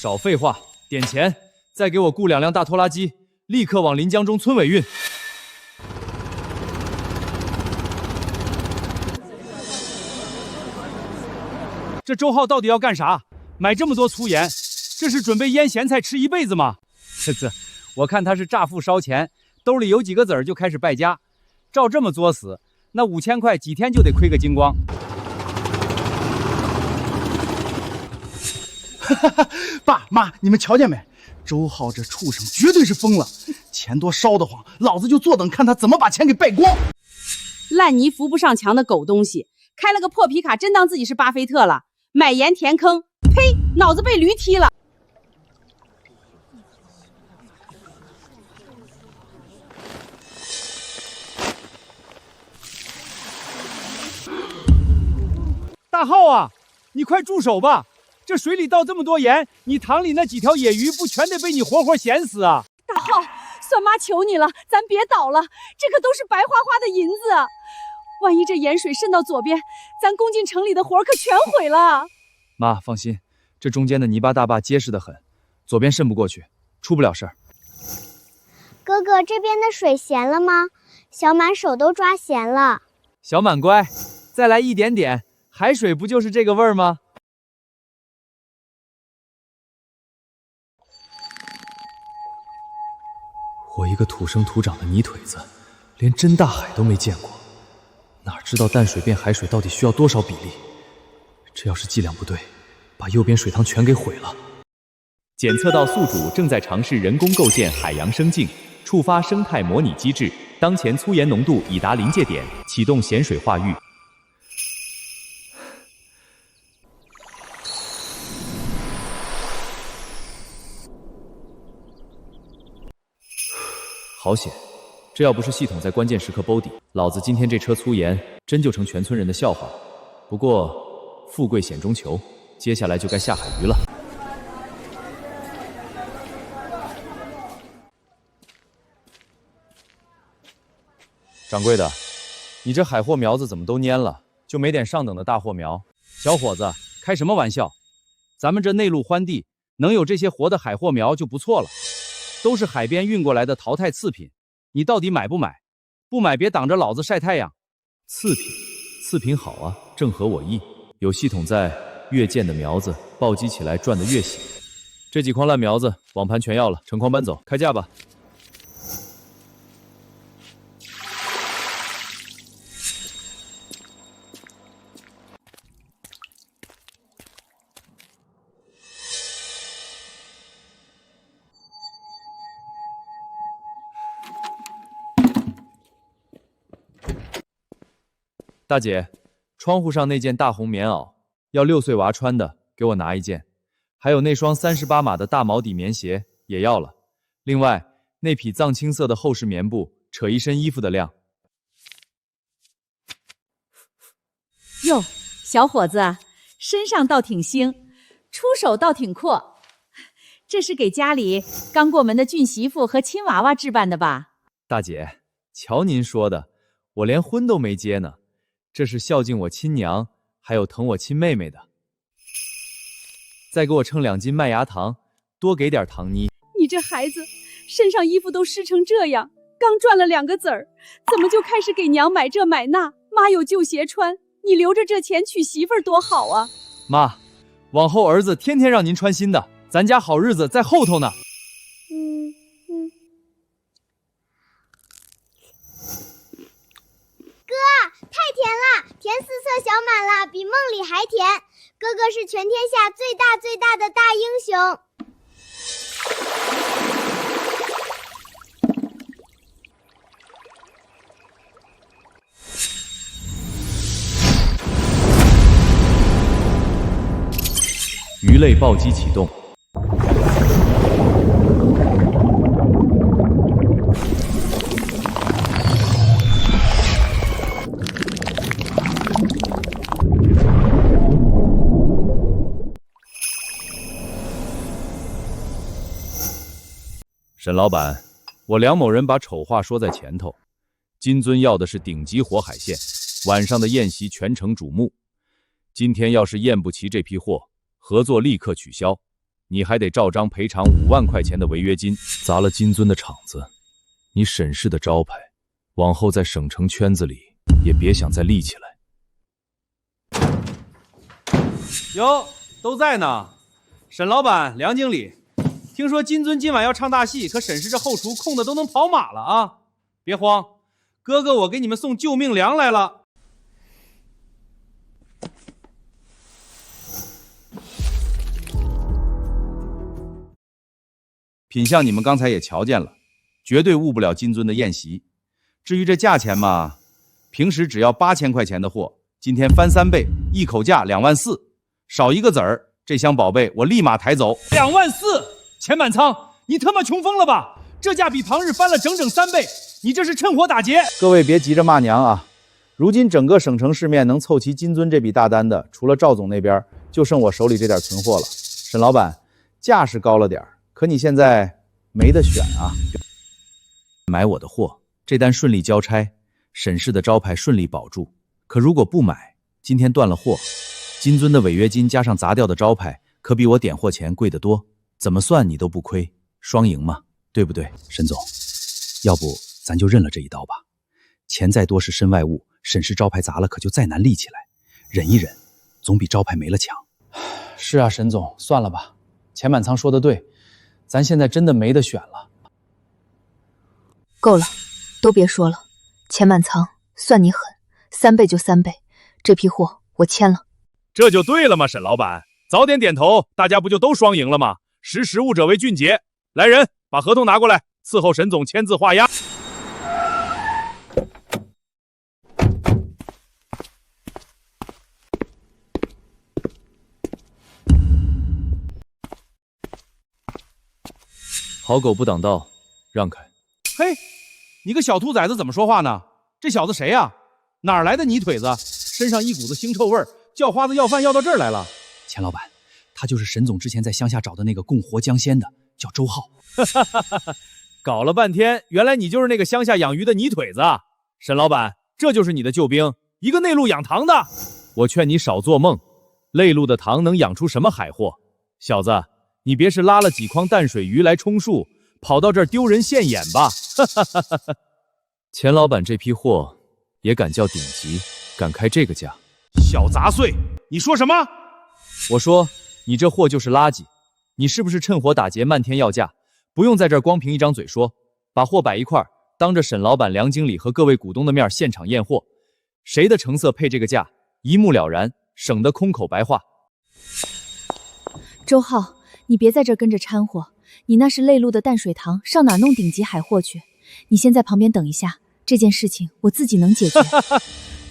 少廢話，點錢，再給我雇2輛大拖拉機，立刻往臨江中村委運。這周浩到底要幹啥？買這麼多粗鹽，這是準備醃鹹菜吃一輩子嗎？我看他是乍富燒錢，兜裡有幾個子兒就開始敗家。照這麼作死，那5000塊幾天就得虧個精光。爸媽，你們瞧見沒？周浩這畜生絕對是瘋了，錢多燒得慌，老子就坐等看他怎麼把錢給敗光。爛泥扶不上牆的狗東西，開了個破皮卡，真當自己是巴菲特了？買鹽填坑，呸！腦子被驢踢了。大浩啊，你快住手吧！这水裡倒這麼多鹽，你塘裡那幾條野魚不全得被你活活鹹死啊！大浩，算媽求你了，咱別倒了，這可都是白花花的銀子啊！萬一這鹽水滲到左邊，咱攻進城裡的活可全毀了。媽，放心，這中間的泥巴大壩結實得很，左邊滲不過去，出不了事兒。哥哥，這邊的水鹹了嗎？小滿手都抓鹹了。小滿乖，再來一點點，海水不就是這個味兒嗎？我一個土生土長的泥腿子，連真大海都沒見過，哪知道淡水變海水到底需要多少比例？這要是計量不對，把右邊水塘全給毀了。檢測到宿主正在嘗試人工構建海洋生境，觸發生態模擬機制，當前粗鹽濃度已達臨界點，啟動鹹水化育。好險，這要不是系統在關鍵時刻包底，老子今天這車粗鹽真就成全村人的笑話。不過富貴險中求，接下來就該下海魚了。掌櫃的，你這海貨苗子怎麼都蔫了？就沒點上等的大貨苗？小伙子，開什麼玩笑？咱們這內陸歡地能有這些活的海貨苗就不錯了。都是海邊運過來的淘汰次品，你到底買不買？不買別擋着老子曬太陽。次品好啊，正合我意。有系統在，越賤的苗子暴擊起來賺得越喜。這幾筐爛苗子網盤全要了，成筐搬走，開價吧。大姐，窗戶上那件大紅棉襖，要6歲娃穿的，給我拿一件。還有那雙38碼的大毛底棉鞋也要了。另外，那匹藏青色的厚實棉布，扯一身衣服的量。喲，小伙子，身上倒挺興，出手倒挺闊。這是給家裡剛過門的俊媳婦和親娃娃置辦的吧？大姐，瞧您說的，我連婚都沒結呢。這是孝敬我親娘，還有疼我親妹妹的。再給我稱2斤麥芽糖，多給點糖泥。你這孩子，身上衣服都濕成這樣，剛賺了2個子兒，怎麼就開始給娘買這買那？媽有舊鞋穿，你留着这钱娶媳妇儿多好啊！妈，往后儿子天天让您穿新的，咱家好日子在后头呢。哥，太甜了，甜4色小满了，比梦里还甜。哥哥是全天下最大的大英雄。鱼类暴击启动。沈老板，我梁某人把丑话说在前头，金尊要的是顶级活海鲜，晚上的宴席全城瞩目。今天要是验不齐这批货，合作立刻取消，你还得照章赔偿5万塊錢的違約金。砸了金尊的場子，你沈氏的招牌，往後在省城圈子裡也別想再立起來。喲，都在呢。沈老板、梁經理，聽說金尊今晚要唱大戲，可沈氏這後廚空的都能跑馬了啊！別慌，哥哥我給你們送救命糧來了。品相你們剛才也瞧見了，絕對誤不了金尊的宴席。至於這價錢嘛，平時只要8000塊錢的貨，今天翻3倍，一口價2萬4，少一個子兒，這箱寶貝我立馬抬走。2萬4，錢滿倉，你他媽窮瘋了吧？這價比旁日翻了整整3倍，你這是趁火打劫！各位別急着罵娘啊！如今整個省城市面能湊齊金尊這筆大單的，除了趙總那邊，就剩我手裡這點存貨了。沈老板，價是高了點，可你現在沒得選啊！買我的貨，這單順利交差，沈氏的招牌順利保住。可如果不買，今天斷了貨，金尊的違約金加上砸掉的招牌，可比我點貨錢貴得多。怎麼算你都不虧，雙贏嘛，對不對？沈總，要不咱就認了這一刀吧。錢再多是身外物，沈氏招牌砸了可就再難立起來。忍一忍，總比招牌沒了強。是啊，沈總，算了吧。錢滿倉說的對，咱現在真的沒得選了。夠了，都別說了，錢滿倉，算你狠，3倍就3倍，這批貨我簽了。這就對了嘛，沈老闆，早點點頭，大家不就都雙贏了嗎？識時務者為俊傑。來人，把合同拿過來，伺候沈總簽字畫押。好狗不擋道，讓開。嘿，你個小兔崽子怎麼說話呢？這小子誰呀？哪兒來的泥腿子？身上一股子腥臭味兒，叫花子要飯要到這兒來了。錢老闆，他就是沈總之前在鄉下找的那個供活江鮮的，叫周浩。搞了半天，原來你就是那個鄉下養魚的泥腿子啊！沈老闆，這就是你的救兵，一個內陸養塘的。我勸你少做夢，內陸的塘能養出什麼海貨？小子，你別是拉了幾筐淡水魚來充數，跑到這兒丟人現眼吧！錢老闆這批貨也敢叫頂級，敢開這個價？小雜碎，你說什麼？我說你這貨就是垃圾，你是不是趁火打劫漫天要價？不用在這兒光憑一張嘴說，把貨擺一塊兒，當着沈老闆、梁經理和各位股東的面現場驗貨，誰的成色配這個價，一目了然，省得空口白話。周浩，你別在這兒跟着摻和，你那是內陸的淡水塘，上哪弄頂級海貨去？你先在旁邊等一下，這件事情我自己能解決。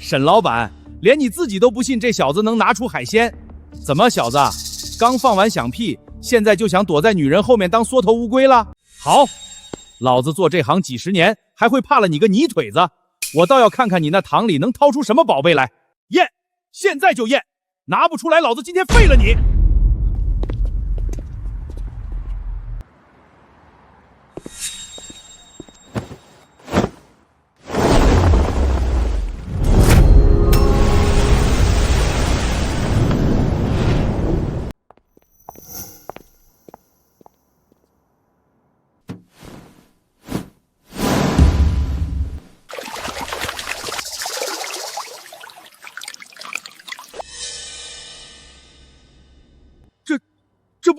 沈老闆，連你自己都不信這小子能拿出海鮮，怎麼小子剛放完響屁，現在就想躲在女人後面當縮頭烏龜了？好，老子做這行幾十年，還會怕了你個泥腿子？我倒要看看你那塘裡能掏出什麼寶貝來。驗，現在就驗，拿不出來，老子今天廢了你！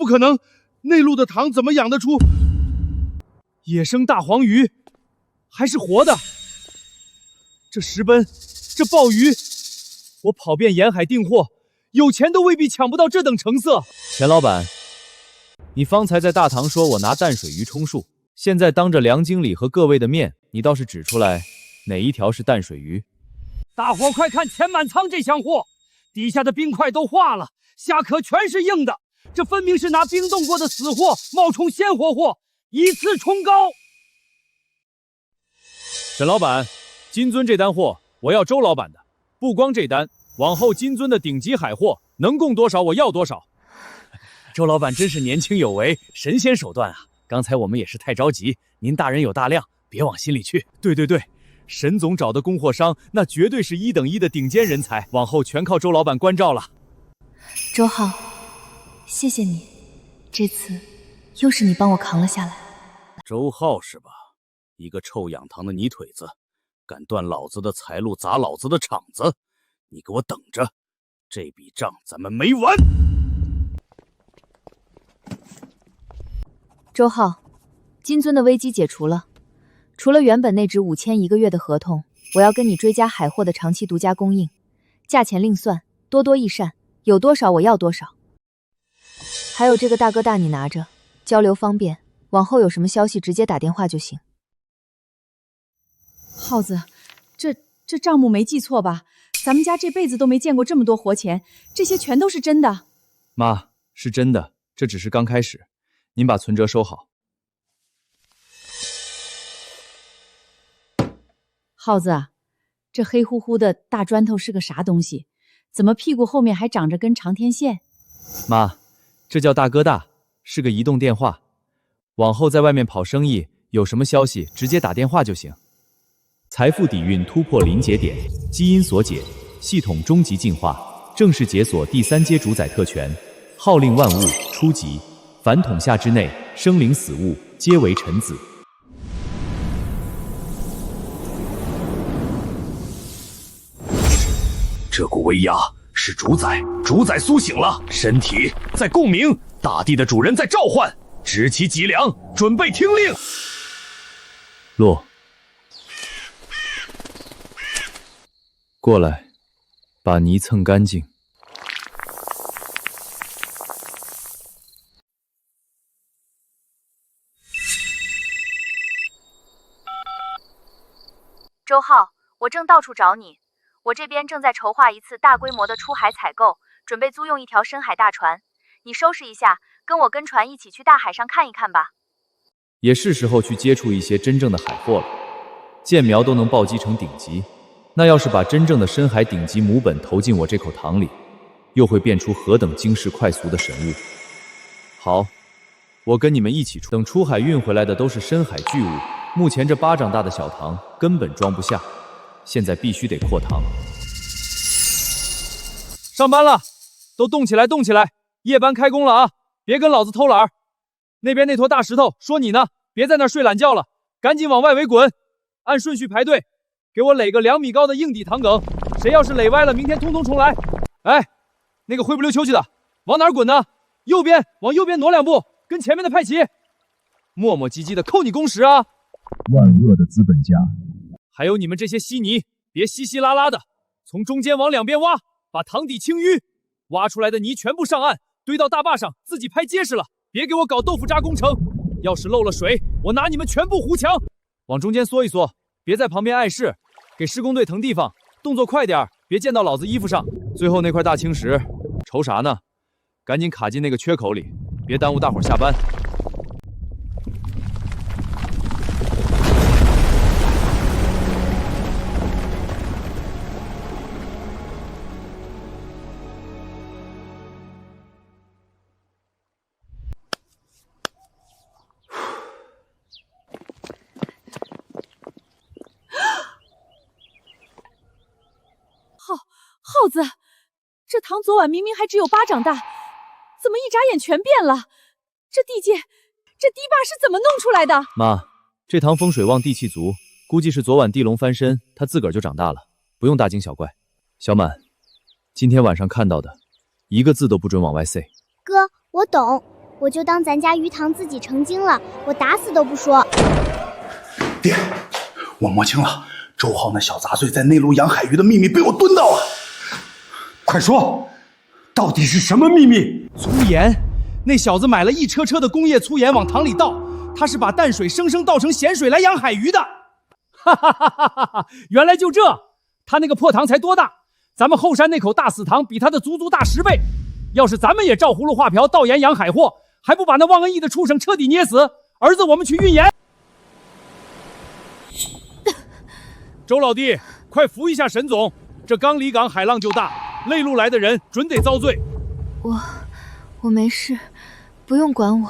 不可能，内陸的塘怎麼養得出野生大黃魚？還是活的？這石奔，這鮑魚，我跑遍沿海訂貨，有錢都未必搶不到這等成色。錢老板，你方才在大堂說我拿淡水魚充數，現在當着梁經理和各位的面，你倒是指出來哪一條是淡水魚？大伙快看前满倉這箱貨，底下的冰塊都化了，蝦殼全是硬的，這分明是拿冰凍過的死貨冒充鮮活貨，以次充高。沈老板，金尊這單貨我要周老板的，不光這單，往後金尊的頂級海貨能供多少我要多少。周老板真是年輕有為，神仙手段啊！刚才我们也是太着急，您大人有大量，別往心裡去。對對對，沈總找的供貨商那絕對是1等1的頂尖人才，往後全靠周老板關照了。周浩，謝謝你，這次又是你幫我扛了下來。周浩是吧？一個臭養堂的泥腿子，敢斷老子的財路，砸老子的場子，你給我等着，這筆賬咱們沒完。周浩，金尊的危機解除了，除了原本那紙5000一個月的合同，我要跟你追加海貨的長期獨家供應，價錢另算，多多益善，有多少我要多少。還有這個大哥大你拿着，交流方便，往後有什麼消息直接打電話就行。耗子，這賬目沒記錯吧？咱們家這輩子都沒見過這麼多活錢，這些全都是真的。媽，是真的，這只是剛開始，您把存摺收好。耗子，這黑乎乎的大磚頭是個啥東西？怎麼屁股後面還長着根長天線？媽，這叫大哥大，是個移動電話，往後在外面跑生意，有什麼消息直接打電話就行。財富底蘊突破臨界點，基因鎖解，系統終極進化，正式解鎖第3階主宰特權，號令萬物初級，凡統下之內，生靈死物皆為臣子。這股威壓是主宰，主宰甦醒了，身體在共鳴，大地的主人在召喚，執起脊梁，準備聽令。洛，過來，把泥蹭乾淨。周浩，我正到處找你。我這邊正在籌劃一次大規模的出海採購，準備租用一條深海大船。你收拾一下，跟我跟船一起去大海上看一看吧。也是時候去接觸一些真正的海貨了。箭苗都能暴擊成頂級，那要是把真正的深海頂級母本投進我這口塘裡，又會變出何等驚世快俗的神物。好，我跟你們一起出，等出海運回來的都是深海巨物，目前這巴掌大的小塘根本裝不下，現在必須得擴塘。上班了，都動起來動起來，夜班開工了啊，別跟老子偷懶兒。那邊那坨大石頭說你呢，別在那兒睡懶覺了，趕緊往外圍滾，按順序排隊，給我壘個2米高的硬底塘埂，誰要是壘歪了，明天通通重來。哎，那個灰不溜秋去的，往哪兒滾呢？右邊，往右邊挪2步，跟前面的派齊。磨磨唧唧的扣你工時啊！萬惡的資本家。還有你們這些稀泥，別稀稀拉拉的，從中間往兩邊挖，把塘底清淤，挖出來的泥全部上岸，堆到大壩上，自己拍結實了。別給我搞豆腐渣工程，要是漏了水，我拿你們全部糊牆。往中間縮一縮，別在旁邊礙事，給施工隊騰地方，動作快點，別濺到老子衣服上。最後那塊大青石，愁啥呢？趕緊卡進那個缺口裡，別耽誤大夥下班。耗子，這塘昨晚明明還只有巴掌大，怎麼一眨眼全變了？這地界，這堤壩是怎麼弄出來的？媽，這塘風水旺，地氣足，估計是昨晚地龍翻身，它自個兒就長大了，不用大驚小怪。小滿，今天晚上看到的，一個字都不准往外塞。哥，我懂。我就当咱家鱼塘自己成精了，我打死都不说。爹，我摸清了，周浩那小杂碎在内陆养海鱼的秘密被我蹲到了。快说，到底是什么秘密？粗盐，那小子买了一车车的工业粗盐往塘裡倒，他是把淡水生生倒成咸水来养海鱼的。哈哈哈哈哈哈！原来就这，他那个破塘才多大？咱们后山那口大死塘比他的足足大10倍。要是咱们也照葫芦画瓢倒盐养海货，还不把那忘恩义的畜生彻底捏死？兒子，我們去運鹽。周老弟，快扶一下沈總，這剛離港海浪就大，內陸來的人準得遭罪。我沒事，不用管我。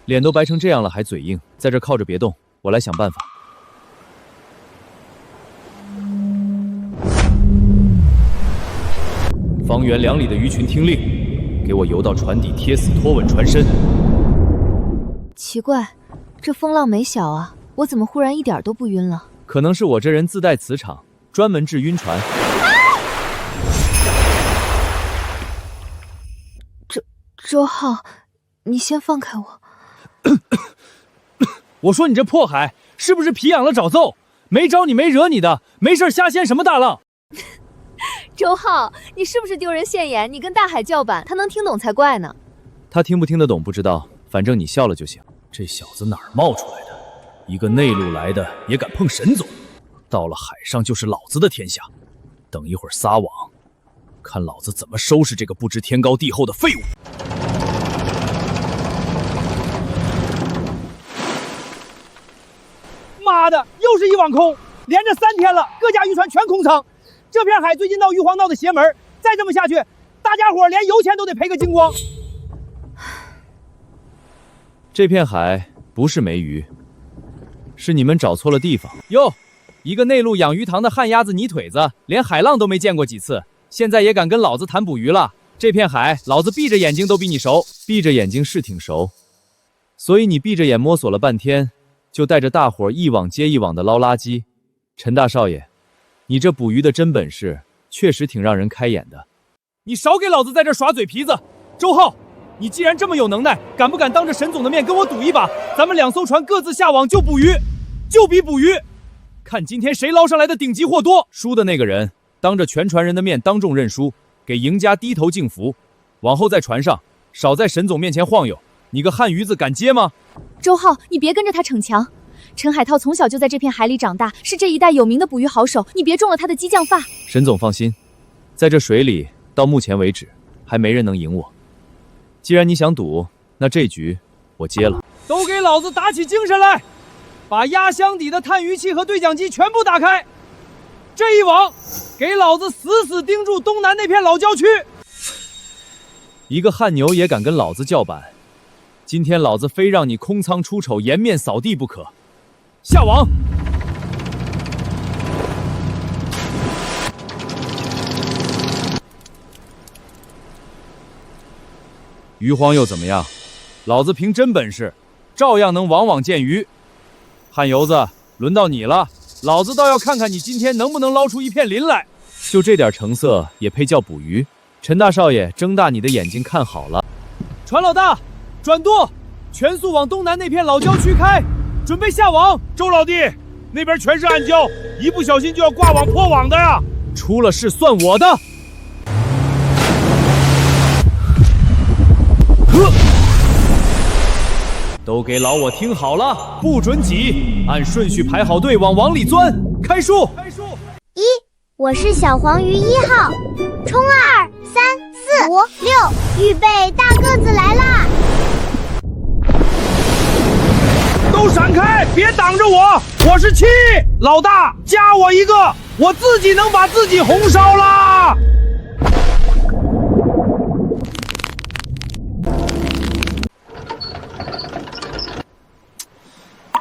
臉都白成這樣了還嘴硬，在這靠着別動，我來想辦法。方圓2里的魚群聽令，給我游到船底貼死拖穩船身。奇怪，這風浪沒小啊，我怎麼忽然一點都不暈了？可能是我這人自帶磁場，專門治暈船。周浩，你先放開我。我說你這破海是不是皮癢了找揍？沒招你沒惹你的，沒事瞎掀什麼大浪？周浩，你是不是丟人現眼？你跟大海叫板，他能聽懂才怪呢。他聽不聽得懂不知道，反正你笑了就行。這小子哪兒冒出來的？一個內陸來的也敢碰沈總？到了海上就是老子的天下。等一會兒撒網，看老子怎麼收拾這個不知天高地厚的廢物。媽的，又是一網空，連着3天了，各家漁船全空倉。這片海最近鬧玉皇鬧的邪門，再這麼下去，大家伙連油錢都得賠個精光。這片海不是沒魚，是你們找錯了地方。喲，一個內陸養魚塘的旱鴨子泥腿子，連海浪都沒見過幾次，現在也敢跟老子談捕魚了。這片海，老子閉着眼睛都比你熟。閉着眼睛是挺熟，所以你閉着眼摸索了半天，就帶着大夥一網接一網的撈垃圾。陳大少爺，你這捕魚的真本事，確實挺讓人開眼的。你少給老子在這耍嘴皮子！周浩，你既然這麼有能耐，敢不敢當着沈總的面跟我賭一把？咱們2艘船各自下網就捕魚，就比捕魚，看今天誰撈上來的頂級貨多。輸的那個人當着全船人的面當眾認輸，給贏家低頭敬服。往後在船上少在沈總面前晃悠，你個旱魚子敢接嗎？周浩，你別跟着他逞強。陳海濤從小就在這片海裡長大，是這一帶有名的捕魚好手，你別中了他的激將法。沈總放心，在這水裡到目前為止還沒人能贏我。既然你想賭，那這局我接了。都給老子打起精神來，把壓箱底的探魚器和對講機全部打開。這一網給老子死死盯住東南那片老郊區。一個汗牛也敢跟老子叫板，今天老子非讓你空倉出醜，顏面掃地不可。下網！魚荒又怎麼樣？老子憑真本事，照樣能網網見魚。旱油子，輪到你了，老子倒要看看你今天能不能撈出一片林來。就這點成色也配叫捕魚？陳大少爺，睜大你的眼睛看好了。船老大，轉舵，全速往東南那片老郊區開，準備下網。周老弟，那邊全是暗礁，一不小心就要掛網破網的呀！出了事算我的。都給老我聽好了，不准擠，按順序排好隊往網裡鑽。開數！1，我是小黃魚1號，衝2、3、4、5、6，預備大個子來啦！都閃開，別擋着我！我是7，老大加我一個，我自己能把自己紅燒啦！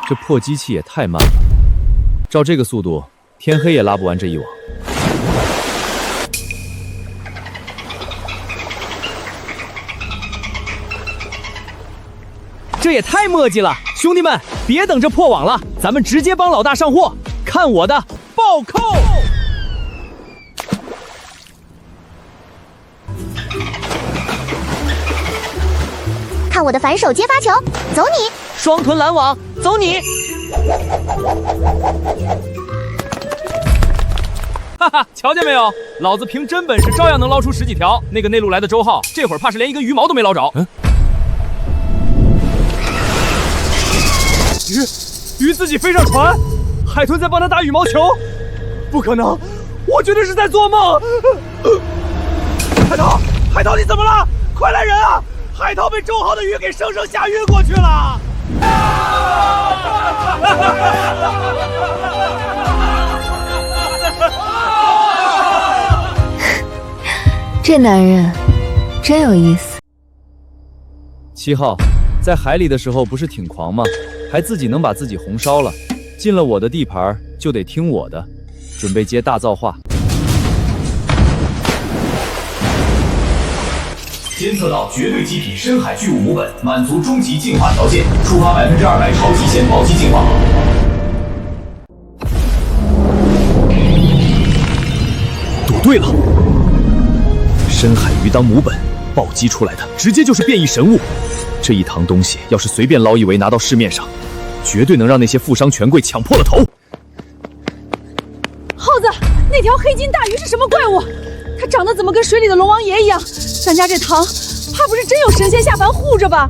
這破機器也太慢了，照這個速度，天黑也拉不完這一網。這也太磨嘰了，兄弟們，別等着破網了，咱們直接幫老大上貨，看我的暴扣！看我的反手接发球，走你！双臀拦网，走你！哈哈，瞧见没有？老子凭真本事照样能捞出10几条。那个内陆来的周浩，这会儿怕是连一根鱼毛都没捞着。鱼自己飞上船，海豚在帮他打羽毛球，不可能，我绝对是在做梦。海涛，你怎么了？快来人啊！海涛被周浩的鱼给生生吓晕过去了。这男人真有意思。7号，在海里的时候不是挺狂吗？还自己能把自己红烧了。进了我的地盘就得听我的，准备接大造化。监测到绝对极品深海巨物母本，满足终极进化条件，触发200%超极限暴击进化。赌对了，深海鱼当母本，暴击出来的直接就是变异神物。这一堂东西要是随便捞一围拿到市面上，绝对能让那些富商权贵抢破了头。耗子，那条黑金大鱼是什么怪物？它长得怎么跟水里的龙王爷一样？咱家这堂怕不是真有神仙下凡護着吧？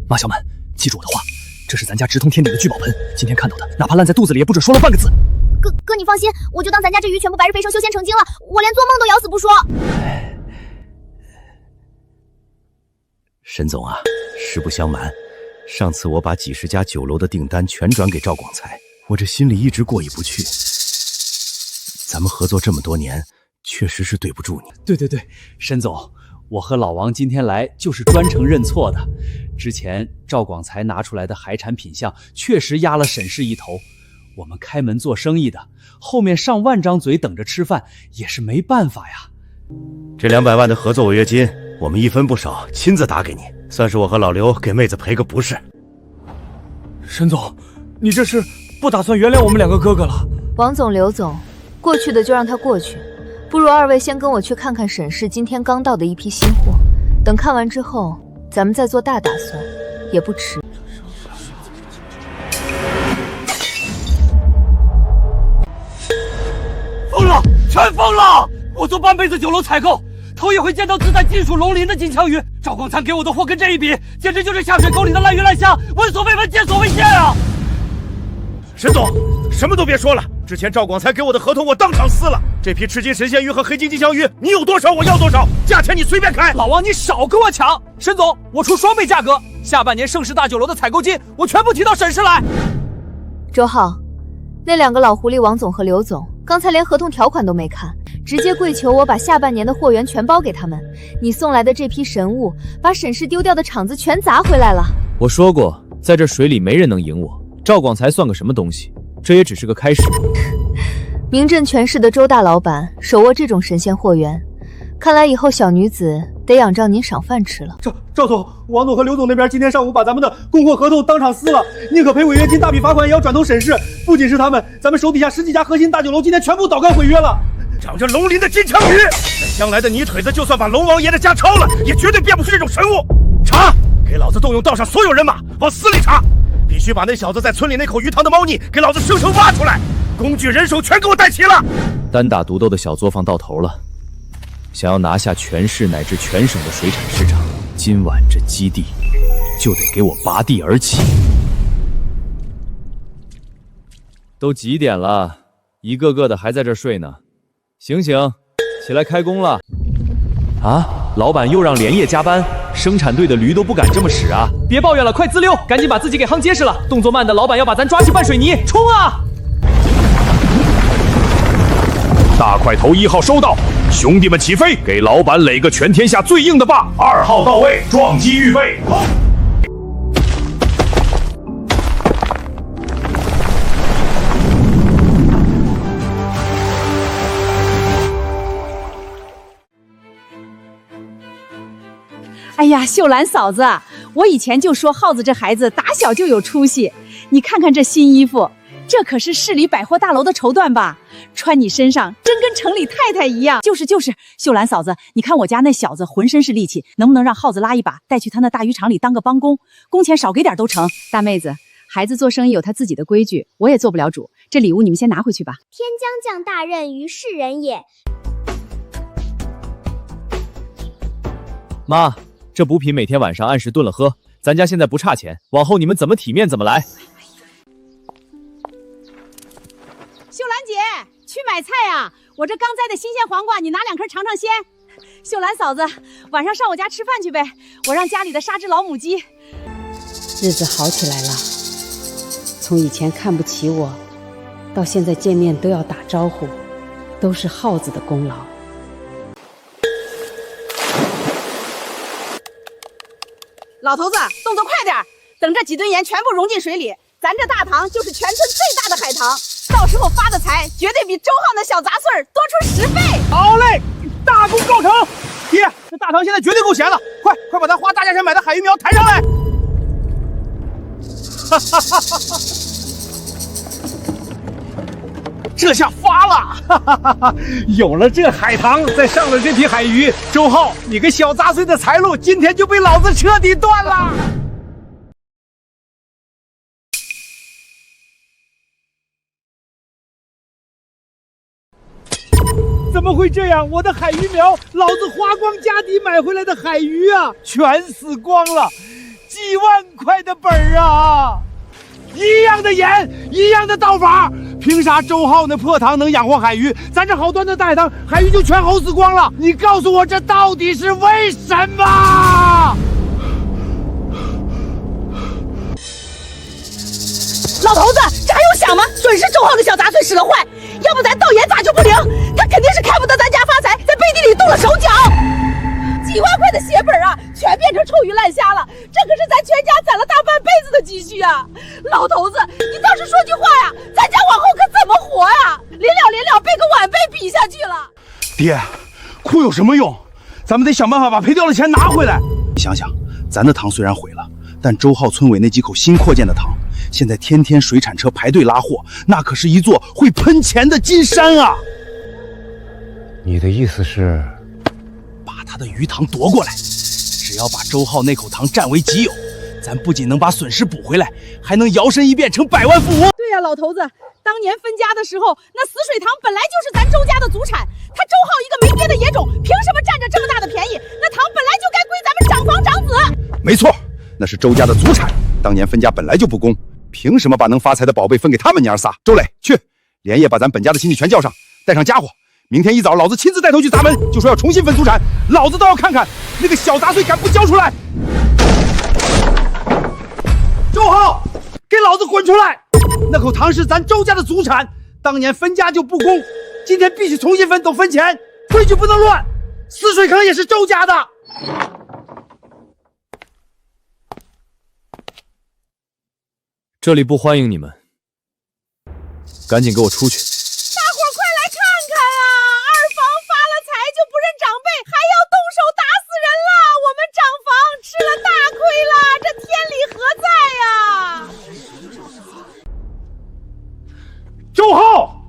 马小满，记住我的话，这是咱家直通天顶的聚宝盆，今天看到的，哪怕烂在肚子里也不准说了半个字。哥你放心，我就当咱家这鱼全部白日飞升修仙成精了，我连做梦都咬死不说。沈总啊，实不相瞒，上次我把几十家酒楼的订单全转给赵广才，我这心里一直过意不去。咱们合作这么多年，确实是对不住你。对，沈总，我和老王今天来就是专程认错的。之前赵广才拿出来的海产品项确實壓了沈氏一頭，我們開門做生意的，後面上萬張嘴等着吃飯也是沒辦法呀。這200萬的合作違約金，我們一分不少，親自打給你，算是我和老劉給妹子賠個不是。沈總，你這是不打算原諒我們兩個哥哥了？王總、劉總，過去的就讓它過去，不如二位先跟我去看看沈氏今天剛到的一批新貨，等看完之後，咱們再做大打算，也不遲。瘋了，全瘋了！我做半輩子酒樓採購，頭一回見到自帶金屬龍鱗的金槍魚。趙廣才給我的貨跟這一比，簡直就是下水溝裡的爛魚爛蝦，聞所未聞，見所未見啊！沈總，什麼都別說了，之前趙廣才給我的合同我當場撕了。這批赤金神仙魚和黑金金槍魚，你有多少我要多少，價錢你隨便開。老王，你少跟我搶！沈總，我出雙倍價格，下半年盛世大酒樓的採購金我全部提到沈氏來。周浩，那兩個老狐狸王總和劉總，剛才連合同條款都沒看，直接跪求我把下半年的貨源全包給他們。你送來的這批神物，把沈氏丟掉的廠子全砸回來了。我說過，在這水裡沒人能贏我。趙廣才算個什麼東西？這也只是個開始。名震全市的周大老闆手握這種神仙貨源，看來以後小女子得仰仗您賞飯吃了。趙總、王總和劉總那邊今天上午把咱們的供貨合同當場撕了，寧可賠違約金、大筆罰款也要轉投沈氏。不僅是他們，咱們手底下10幾家核心大酒樓今天全部倒幹毀約了。長着龍鱗的金槍魚，將來的泥腿子就算把龍王爺的家抄了，也絕對變不出這種神物。查，給老子動用道上所有人馬往死裡查，必須把那小子在村裡那口魚塘的貓膩給老子生生挖出來，工具人手全給我帶齊了。單打獨鬥的小作坊到頭了，想要拿下全市乃至全省的水產市場，今晚這基地就得給我拔地而起。都幾點了，一個個的還在這睡呢，醒醒，起來開工了。啊，老闆又讓連夜加班，生產隊的驢都不敢這麼使啊！別抱怨了，快自溜，趕緊把自己給夯結實了。動作慢的老闆要把咱抓去拌水泥，衝啊！大塊頭1號收到，兄弟們起飛，給老闆壘個全天下最硬的霸。2號到位，撞擊預備。哎呀，秀蘭嫂子，我以前就說耗子這孩子打小就有出息，你看看這新衣服，這可是市里百貨大樓的绸緞吧？穿你身上真跟城里太太一樣。就是，秀兰嫂子，你看我家那小子浑身是力气，能不能让耗子拉一把，带去他那大渔场里当個幫工？工錢少給點都成。大妹子，孩子做生意有他自己的規矩，我也做不了主。這禮物你們先拿回去吧。天將降大任於世人也。媽，這補品每天晚上按時燉了喝，咱家現在不差錢，往後你們怎麼體面怎麼來。秀蘭姐，去買菜啊！我這剛摘的新鮮黃瓜，你拿2顆嘗嘗鮮。秀蘭嫂子，晚上上我家吃飯去唄，我讓家裡的殺只老母雞。日子好起来了，從以前看不起我，到現在見面都要打招呼，都是耗子的功勞。老頭子，动作快点，等这幾噸鹽全部融進水裡，咱這大堂就是全村最大的海棠。到時候發的財絕對比周浩那小雜碎多出10倍。好嘞，大功告成！爹，這大堂現在絕對夠鹹了，快把咱花大價錢買的海魚苗抬上來！哈哈哈哈！這下發了！哈哈哈哈！有了這海棠，再上了這批海魚，周浩，你個小雜碎的財路今天就被老子徹底斷了！怎麼會這樣？我的海魚苗，老子花光家底買回來的海魚啊，全死光了，幾萬塊的本兒啊！一樣的鹽，一樣的刀法，憑啥周浩那破塘能養活海魚，咱這好端的大海棠，海魚就全齁死光了？你告訴我，這到底是為什麼？老頭子，這還用想嗎？準是周浩的小雜碎使了壞，要不咱倒鹽咋就不靈？他肯定是看不得咱家發財，在背地裡動了手腳。幾萬塊的血本啊，全變成臭魚爛蝦了，這可是咱全家攢了大半輩子的積蓄啊！老頭子，你倒是說句話呀，咱家往後可怎麼活呀？臨了被個晚輩比下去了。爹，哭有什麼用？咱們得想辦法把賠掉的錢拿回來。你想想，咱的塘雖然毀了，但周浩村委那幾口新擴建的塘，現在天天水產車排隊拉貨，那可是一座會噴錢的金山啊！你的意思是，把他的魚塘奪過來，只要把周浩那口塘占為己有，咱不僅能把損失補回來，還能搖身一變成百萬富翁。對呀，老頭子，當年分家的時候，那死水塘本來就是咱周家的祖產，他周浩一個沒爹的野種，憑什麼占着這麼大的便宜？那塘本來就該歸咱們長房長子。沒錯，那是周家的祖產，當年分家本來就不公，憑什麼把能發財的寶貝分給他們娘仨？周磊，去，連夜把咱本家的親戚全叫上，帶上家伙。明天一早，老子親自帶頭去砸門，就說要重新分祖產，老子倒要看看那個小雜碎敢不交出來！周浩，給老子滾出來！那口塘是咱周家的祖產，當年分家就不公，今天必須重新分，都分錢，規矩不能亂。死水坑也是周家的。這裡不歡迎你們，趕緊給我出去！大伙快來看看啊！二房發了財就不認長輩，還要動手打死人了！我們長房吃了大虧了，這天理何在呀？周浩，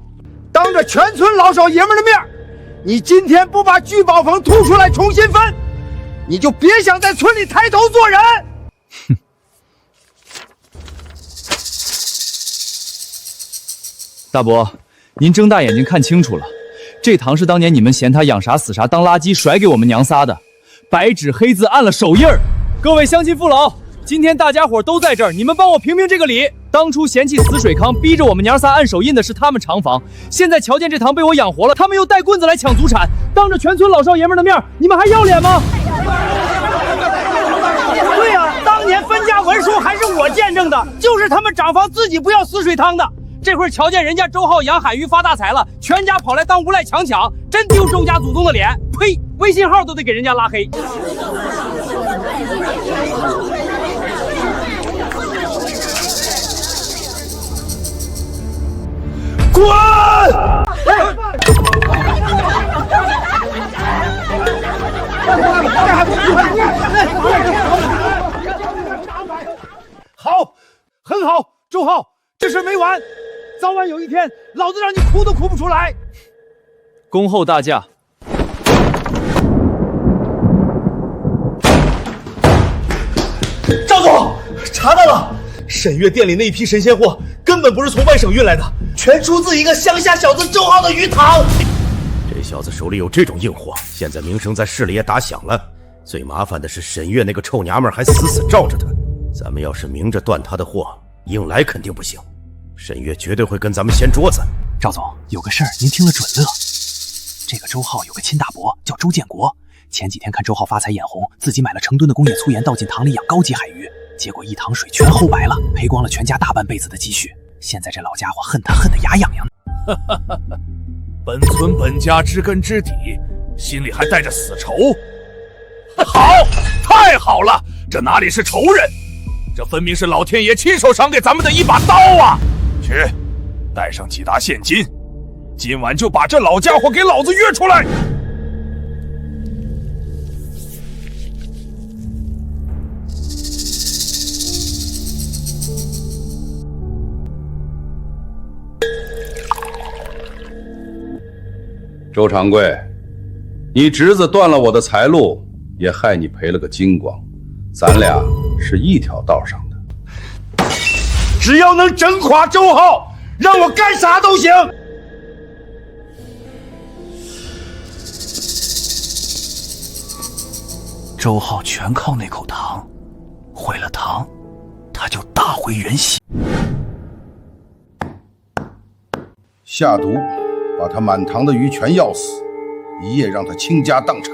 當着全村老少爺們的面，你今天不把聚寶房吐出來重新分，你就別想在村裡抬頭做人！哼。大伯，您睜大眼睛看清楚了，這塘是當年你們嫌他養啥死啥當垃圾甩給我們娘仨的，白紙黑字按了手印兒。各位鄉親父老，今天大家伙都在這兒，你們幫我評評這個理。當初嫌棄死水坑，逼着我們娘仨按手印的是他們長房，現在瞧見這塘被我養活了，他們又帶棍子來搶祖產，當着全村老少爺們的面，你們還要臉嗎？对呀，當年分家文書還是我見證的，就是他們長房自己不要死水塘的。這會兒瞧見人家周浩養海魚發大財了，全家跑來當無賴搶，真丟周家祖宗的臉！呸！微信號都得給人家拉黑。滾！好，很好，周浩，這事沒完。早晚有一天，老子讓你哭都哭不出来。恭候大驾。赵总，查到了，沈月店里那一批神仙货根本不是从外省运来的，全出自一个乡下小子周浩的鱼塘。这小子手里有这种硬货，现在名声在市里也打响了。最麻烦的是沈月那个臭娘们还死死罩着他。咱们要是明着断他的货，硬来肯定不行。沈月绝对会跟咱们掀桌子。赵总，有个事儿您听了准乐。这个周浩有个亲大伯叫周建国，前几天看周浩发财眼红，自己买了成吨的工业粗盐倒进塘里養高级海魚，結果一塘水全齁白了，賠光了全家大半輩子的積蓄。現在這老家伙恨他恨得牙癢癢。本村本家知根知底，心裡還帶着死仇。好，太好了，這哪裡是仇人，這分明是老天爺親手賞給咱們的一把刀啊！去，帶上幾沓現金，今晚就把這老家伙給老子約出來。周掌柜，你侄子断了我的财路，也害你賠了個精光，咱倆是一條道上的。只要能整垮周浩，讓我幹啥都行。周浩全靠那口糖，毀了糖，他就大回原形。下毒，把他滿塘的魚全要死，一夜讓他傾家蕩產。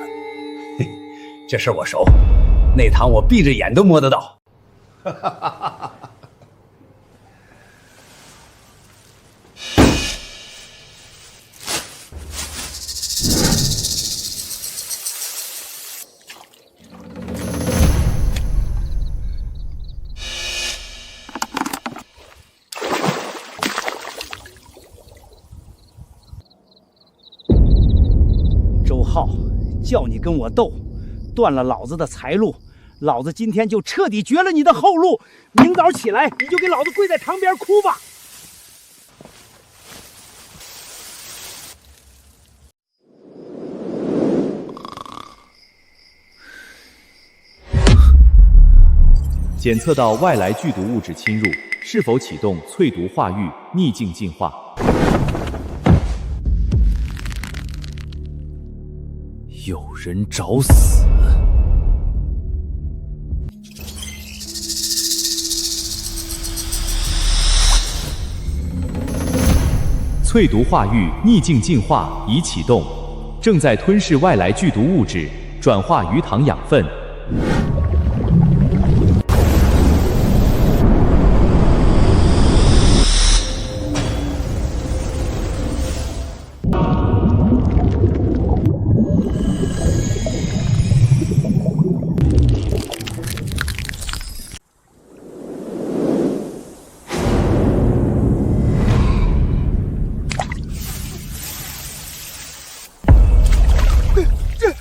嘿，這事我熟，那塘我閉着眼都摸得到。周浩，叫你跟我鬥，斷了老子的財路，老子今天就徹底絕了你的後路。明早起來，你就給老子跪在塘邊哭吧。檢測到外來劇毒物質侵入，是否啟動淬毒化育逆境進化？有人找死！淬毒化育逆境進化已啟動，正在吞噬外來劇毒物質，轉化魚塘養分。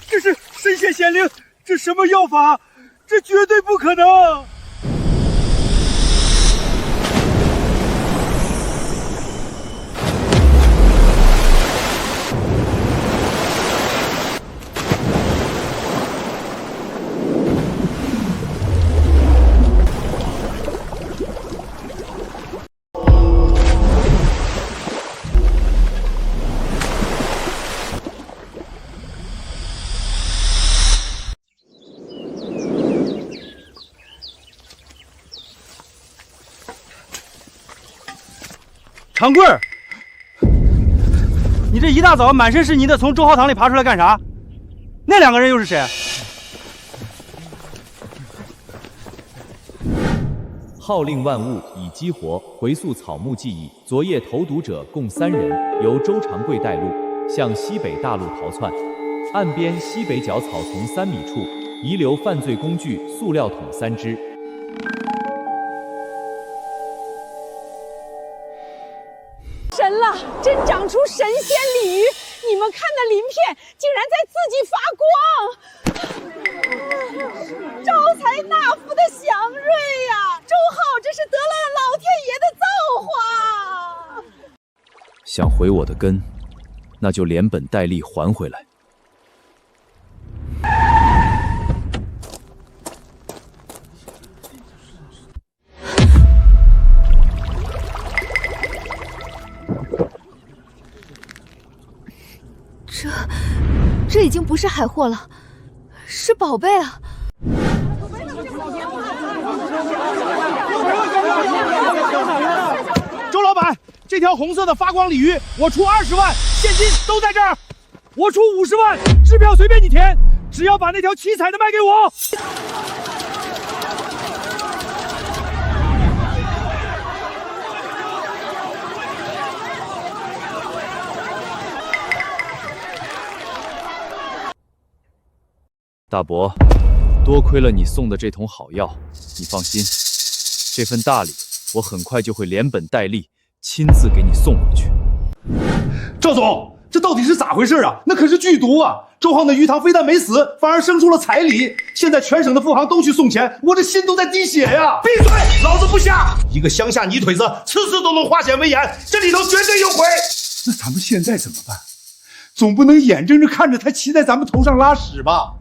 這是神仙顯靈，這什麼藥法？這絕對不可能！长贵兒，你這一大早滿身是泥的從周浩塘裡爬出來幹啥？那兩個人又是誰？號令萬物已激活，回溯草木記憶。昨夜投毒者共3人，由周長貴帶路，向西北大路逃竄。岸邊西北角草叢3米處，遺留犯罪工具塑料桶3隻。神了，真長出神仙鯉魚！你們看那鱗片，竟然在自己發光，招財納福的祥瑞呀！周浩，這是得了老天爺的造化。想回我的根，那就连本带利还回来。这已经不是海货了，是宝贝啊！周老板，这条红色的发光鲤鱼，我出20万，现金都在这儿。我出50万，支票随便你填，只要把那条七彩的卖给我。大伯，多亏了你送的这桶好药，你放心，这份大礼我很快就会连本带利亲自给你送回去。赵总，这到底是咋回事啊？那可是剧毒啊！周浩那鱼塘非但没死，反而生出了彩礼。现在全省的富行都去送钱，我这心都在滴血呀！闭嘴，老子不瞎！一个乡下泥腿子，次次都能化险为夷，这里头绝对有鬼！那咱们现在怎么办？总不能眼睁睁看着他骑在咱们头上拉屎吧？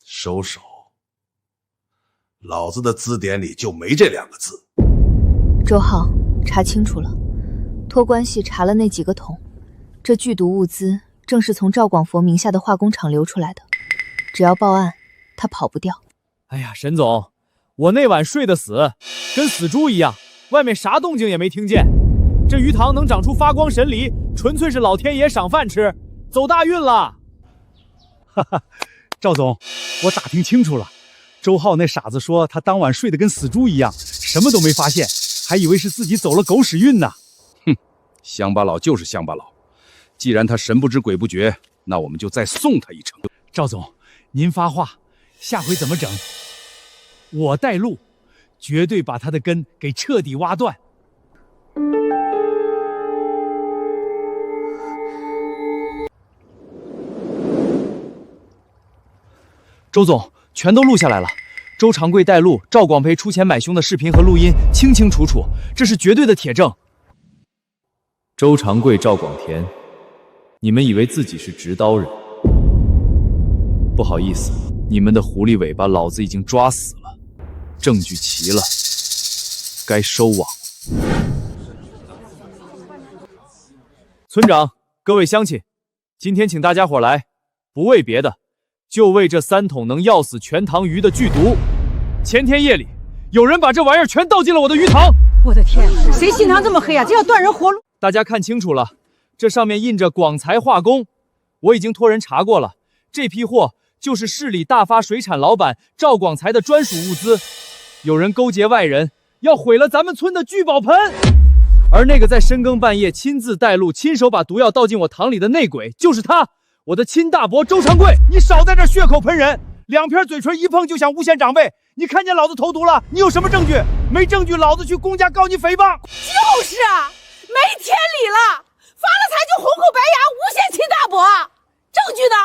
收手！老子的字典里就没这2个字。周浩，查清楚了，托关系查了那几个桶，这剧毒物資正是從趙廣佛名下的化工廠流出來的，只要報案，他跑不掉。哎呀，沈總，我那晚睡得死，跟死豬一樣，外面啥動靜也沒聽見。這魚塘能長出發光神梨，純粹是老天爺賞飯吃，走大運了。哈哈。趙總，我打聽清楚了，周浩那傻子說他當晚睡得跟死豬一樣，什麼都沒發現，還以為是自己走了狗屎運呢。哼，鄉巴佬就是鄉巴佬，既然他神不知鬼不覺，那我們就再送他一程。趙總，您發話，下回怎麼整？我帶路，絕對把他的根給徹底挖斷。周總，全都錄下來了。周長貴帶路，趙廣培出錢買兇的視頻和錄音清清楚楚，這是絕對的鐵證。周長貴、趙廣田，你們以為自己是執刀人？不好意思，你們的狐狸尾巴老子已經抓死了，證據齊了，該收網。村長，各位鄉親，今天請大家伙來，不為別的。就為這3桶能藥死全塘魚的劇毒。前天夜裡，有人把這玩意兒全倒進了我的魚塘。我的天，誰心腸這麼黑啊？這要斷人活路！大家看清楚了，這上面印着廣財化工，我已經托人查過了，這批貨就是市裡大發水產老闆趙廣財的專屬物資。有人勾結外人，要毀了咱們村的聚寶盆。而那個在深更半夜親自帶路、親手把毒藥倒進我塘裡的內鬼，就是他。我的親大伯周長貴，你少在這血口噴人，2片嘴唇一碰就想誣陷長輩。你看見老子投毒了，你有什麼證據？沒證據，老子去公家告你誹謗。就是啊，沒天理了，發了財就紅口白牙，誣陷親大伯。證據呢？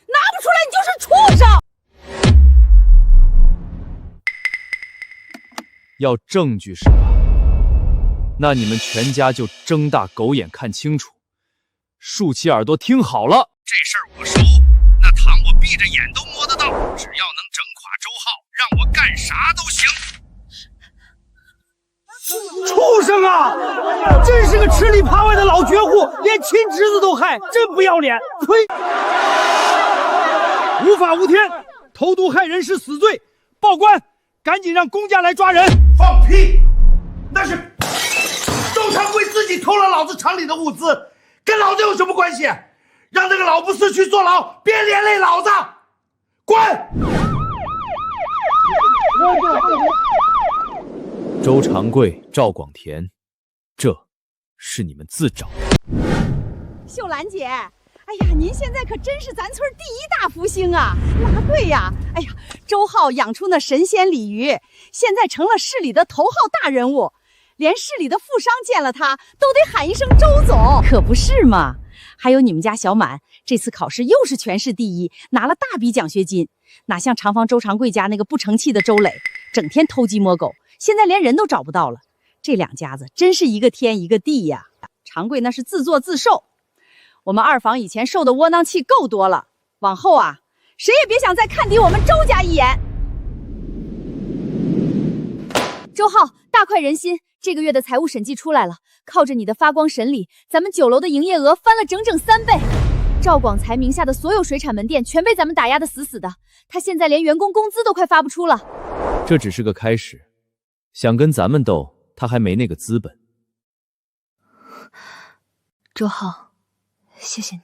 拿不出來你就是畜生。要證據是吧？那你們全家就睜大狗眼看清楚，豎起耳朵聽好了。這事兒我熟，那糖我閉着眼都摸得到，只要能整垮周浩，讓我幹啥都行。畜生啊！真是個吃裡扒外的老絕戶，連親侄子都害，真不要臉！呸！無法無天，投毒害人是死罪，報官！趕緊讓公家來抓人！放屁！那是周長貴自己偷了老子廠裡的物資，跟老子有什麼關係？讓那個老不死去坐牢，別連累老子！滾！周長貴、趙廣田，這是你們自找的。秀蘭姐，哎呀，您現在可真是咱村第一大福星啊！拉貴呀！哎呀，周浩養出那神仙鯉魚，現在成了市裡的頭號大人物，連市裡的富商見了他都得喊一聲周總，可不是嘛？還有你們家小滿，這次考試又是全市第一，拿了大筆獎學金，哪像長房周長貴家那個不成器的周磊，整天偷雞摸狗，现在连人都找不到了。这两家子真是一个天一个地呀！长贵那是自作自受，我们二房以前受的窝囊气够多了，往后啊，谁也别想再看低我们周家一眼。周浩，大快人心，这个月的财务审计出来了，靠着你的发光审理，咱们酒楼的营业额翻了整整3倍。赵广才名下的所有水产门店全被咱们打压得死死的，他现在连员工工資都快發不出了。這只是個開始，想跟咱們鬥，他還沒那個資本。周浩，謝謝你。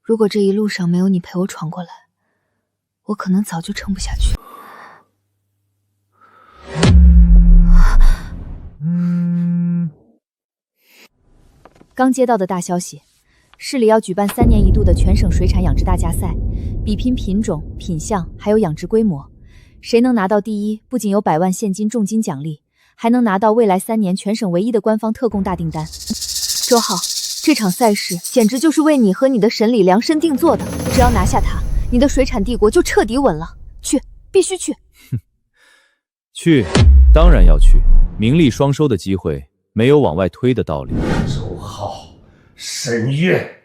如果這一路上沒有你陪我闖過來，我可能早就撐不下去。剛接到的大消息，市裡要舉辦3年1度的全省水產養殖大家賽，比拼品種、品相，還有養殖規模。誰能拿到第一，不僅有100萬現金重金獎勵，還能拿到未來3年全省唯一的官方特供大訂單。周浩，這場賽事簡直就是為你和你的審理量身定做的，只要拿下它，你的水產帝國就徹底穩了。去，必須去。去，當然要去，名利雙收的機會，沒有往外推的道理。周浩、沈月，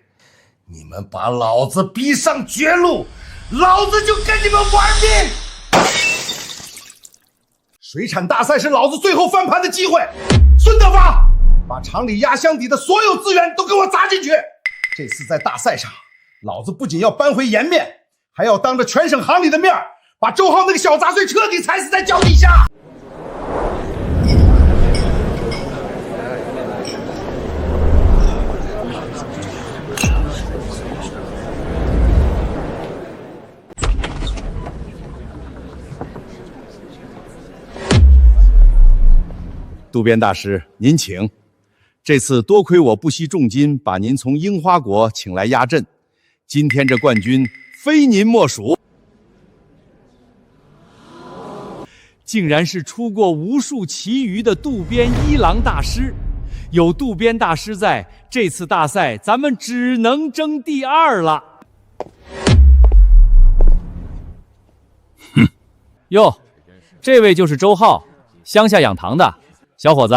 你們把老子逼上絕路，老子就跟你們玩命！水產大賽是老子最後翻盤的機會，孫德發，把廠裡壓箱底的所有資源都給我砸進去！這次在大賽上，老子不僅要扳回顏面，還要當着全省行裡的面，把周浩那個小雜碎徹底踩死在腳底下！渡邊大師，您請。這次多虧我不惜重金把您從櫻花國請來壓陣，今天這冠軍非您莫屬。竟然是出過無數奇魚的渡邊一郎大師。有渡邊大師在，這次大賽咱們只能爭第2了。哼，喲，這位就是周浩，鄉下養塘的。小伙子，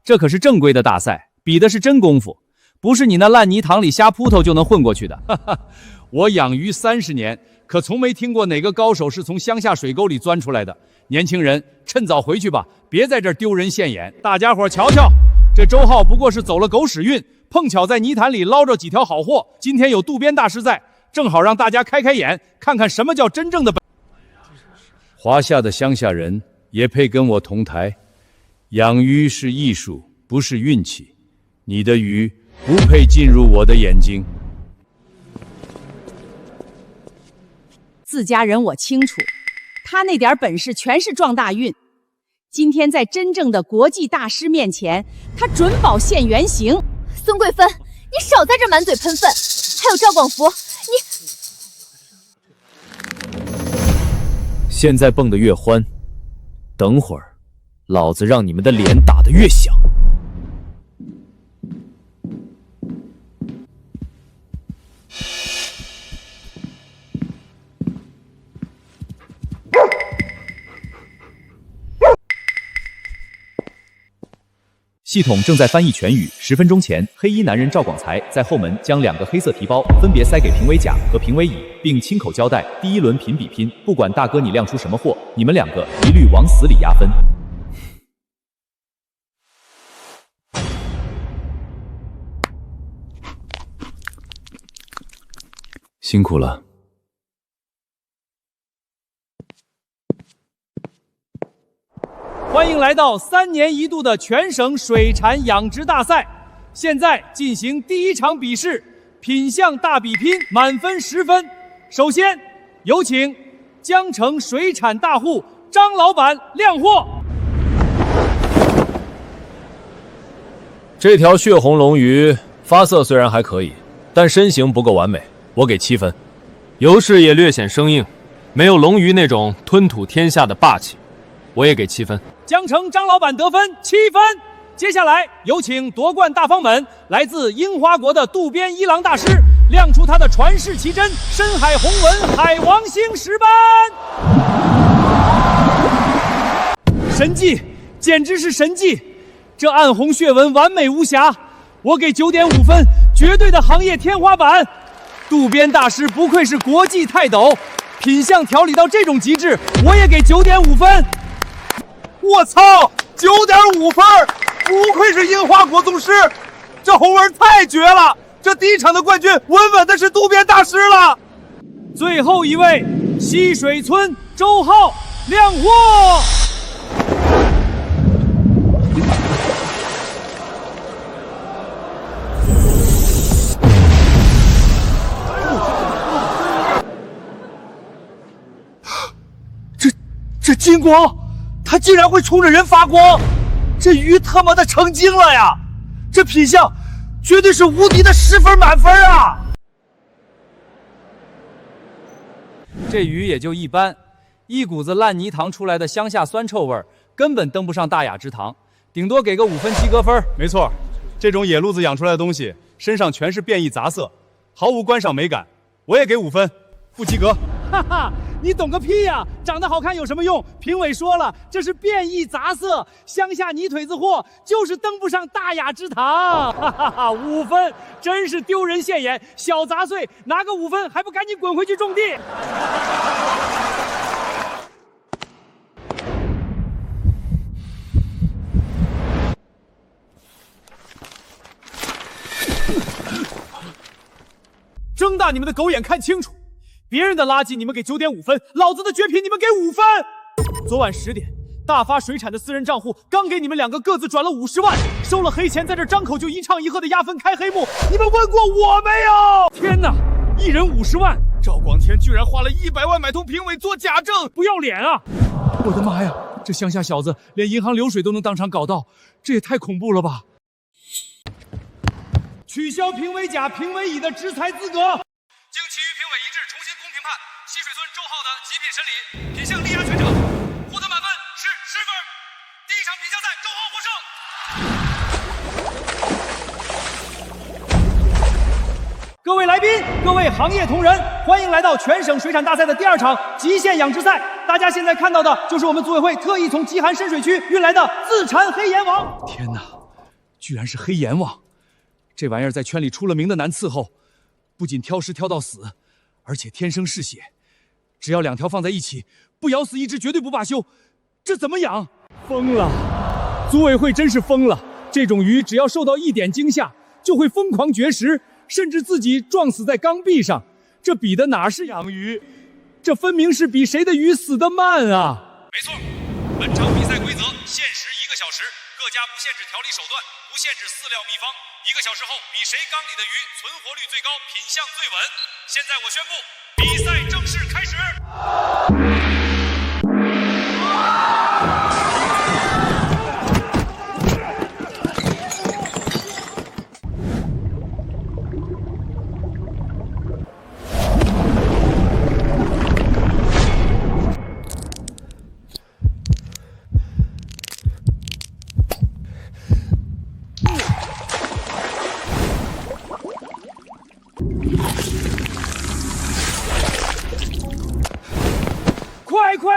這可是正規的大賽，比的是真功夫，不是你那爛泥塘裡瞎撲頭就能混過去的。哈哈，我養魚30年，可從沒聽過哪個高手是從鄉下水溝裡鑽出來的。年輕人，趁早回去吧，別在這兒丟人現眼。大家伙瞧瞧，這周浩不過是走了狗屎運，碰巧在泥潭裡撈着幾條好貨。今天有渡邊大師在，正好讓大家開開眼，看看什麼叫真正的本。華夏的鄉下人也配跟我同台。養魚是藝術，不是運氣。你的魚不配進入我的眼睛。自家人我清楚，他那點本事全是撞大運。今天在真正的國際大師面前，他準保現原形。孫桂芬，你少在這滿嘴噴糞！還有趙廣福，你……現在蹦得越歡，等會兒。老子讓你們的臉打得越響！系統正在翻譯全語。10分鐘前，黑衣男人趙廣才在後門將2個黑色提包分別塞給評委甲和評委乙，並親口交代：第一輪評比拼，不管大哥你亮出什麼貨，你們2個一律往死裡壓分。辛苦了。歡迎來到3年1度的全省水產養殖大賽，現在進行第1場比試，品項大比拼，滿分10分。首先，有請江城水產大戶張老闆亮貨。這條血紅龍魚發色雖然還可以，但身形不夠完美。我給7分，游勢也略顯生硬，沒有龍魚那種吞吐天下的霸氣，我也給7分。江城張老闆得分7分。接下來有請奪冠大方本，來自櫻花國的渡邊一郎大師，亮出他的傳世奇珍深海紅紋海王星石斑。神技，簡直是神技！这暗红血纹完美无瑕，我給9.5分，絕對的行業天花板。渡邊大師不愧是國際泰斗，品相調理到這種極致，我也給9.5分。我操，9.5分！不愧是櫻花國宗師，這紅紋太絕了！這第一場的冠軍穩穩的是渡邊大師了。最後一位，溪水村周浩亮獲。这金光，它竟然會衝着人發光！這魚他媽的成精了呀！這品相絕對是無敵的10分滿分啊！這魚也就一般，一股子爛泥塘出來的鄉下酸臭味，根本登不上大雅之堂，頂多給個5分及格分。沒錯，這種野路子養出來的東西，身上全是變異雜色，毫無觀賞美感，我也給5分，不及格。哈哈，你懂個屁呀！長得好看有什麼用？評委說了，這是變異雜色，鄉下泥腿子貨，就是登不上大雅之堂。哈哈哈，5分，真是丟人現眼，小雜碎，拿個5分還不趕緊滾回去種地！睁大你們的狗眼看清楚！別人的垃圾你們給9.5分，老子的絕品你們給5分。昨晚10點，大發水產的私人賬戶剛給你們2個各自轉了50萬，收了黑錢，在這張口就一唱一和的壓分開黑幕，你們問過我沒有？天哪，一人50萬！趙廣天居然花了100萬買通評委做假證，不要臉啊！我的媽呀，這鄉下小子連銀行流水都能當場搞到，這也太恐怖了吧！取消評委甲、評委乙的執裁資格。經其餘評委一致重新公平判，溪水村周浩的極品審理，品相力壓全場，獲得滿分是10分。第一場品相賽，周浩獲勝。各位來賓，各位行業同仁，歡迎來到全省水產大賽的第2場極限養殖賽。大家現在看到的就是我們組委會特意從極寒深水區運來的自產黑閻王。天哪，居然是黑閻王！這玩意兒在圈裡出了名的難伺候。不僅挑食挑到死，而且天生嗜血。只要2條放在一起，不咬死一隻絕對不罷休。這怎麼養？瘋了！組委會真是瘋了。這種魚只要受到一點驚嚇，就會瘋狂絕食，甚至自己撞死在缸壁上。這比的哪是養魚？這分明是比誰的魚死得慢啊！沒錯，本場比賽規則限時1個小時，各家不限制調理手段，不限制飼料秘方。1個小時後，比誰缸裡的魚存活率最高，品相最穩。現在我宣布，比賽正式開始。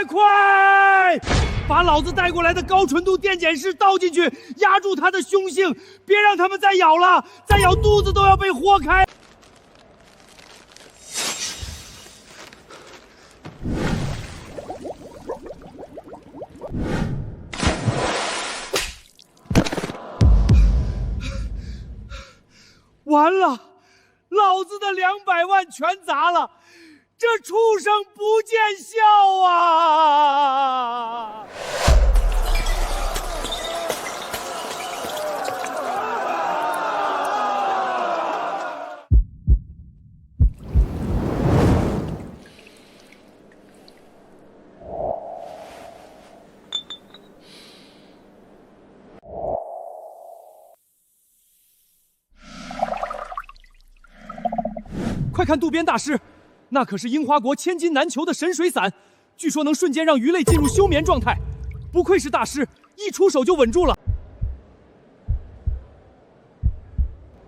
快！把老子帶過來的高純度電解質倒進去，壓住它的凶性，別讓它們再咬了，再咬肚子都要被豁開。完了，老子的200萬全砸了。這畜生不見效啊！快看渡邊大師！那可是櫻花國千金難求的神水傘，據說能瞬間讓魚類進入休眠狀態。不愧是大師，一出手就穩住了。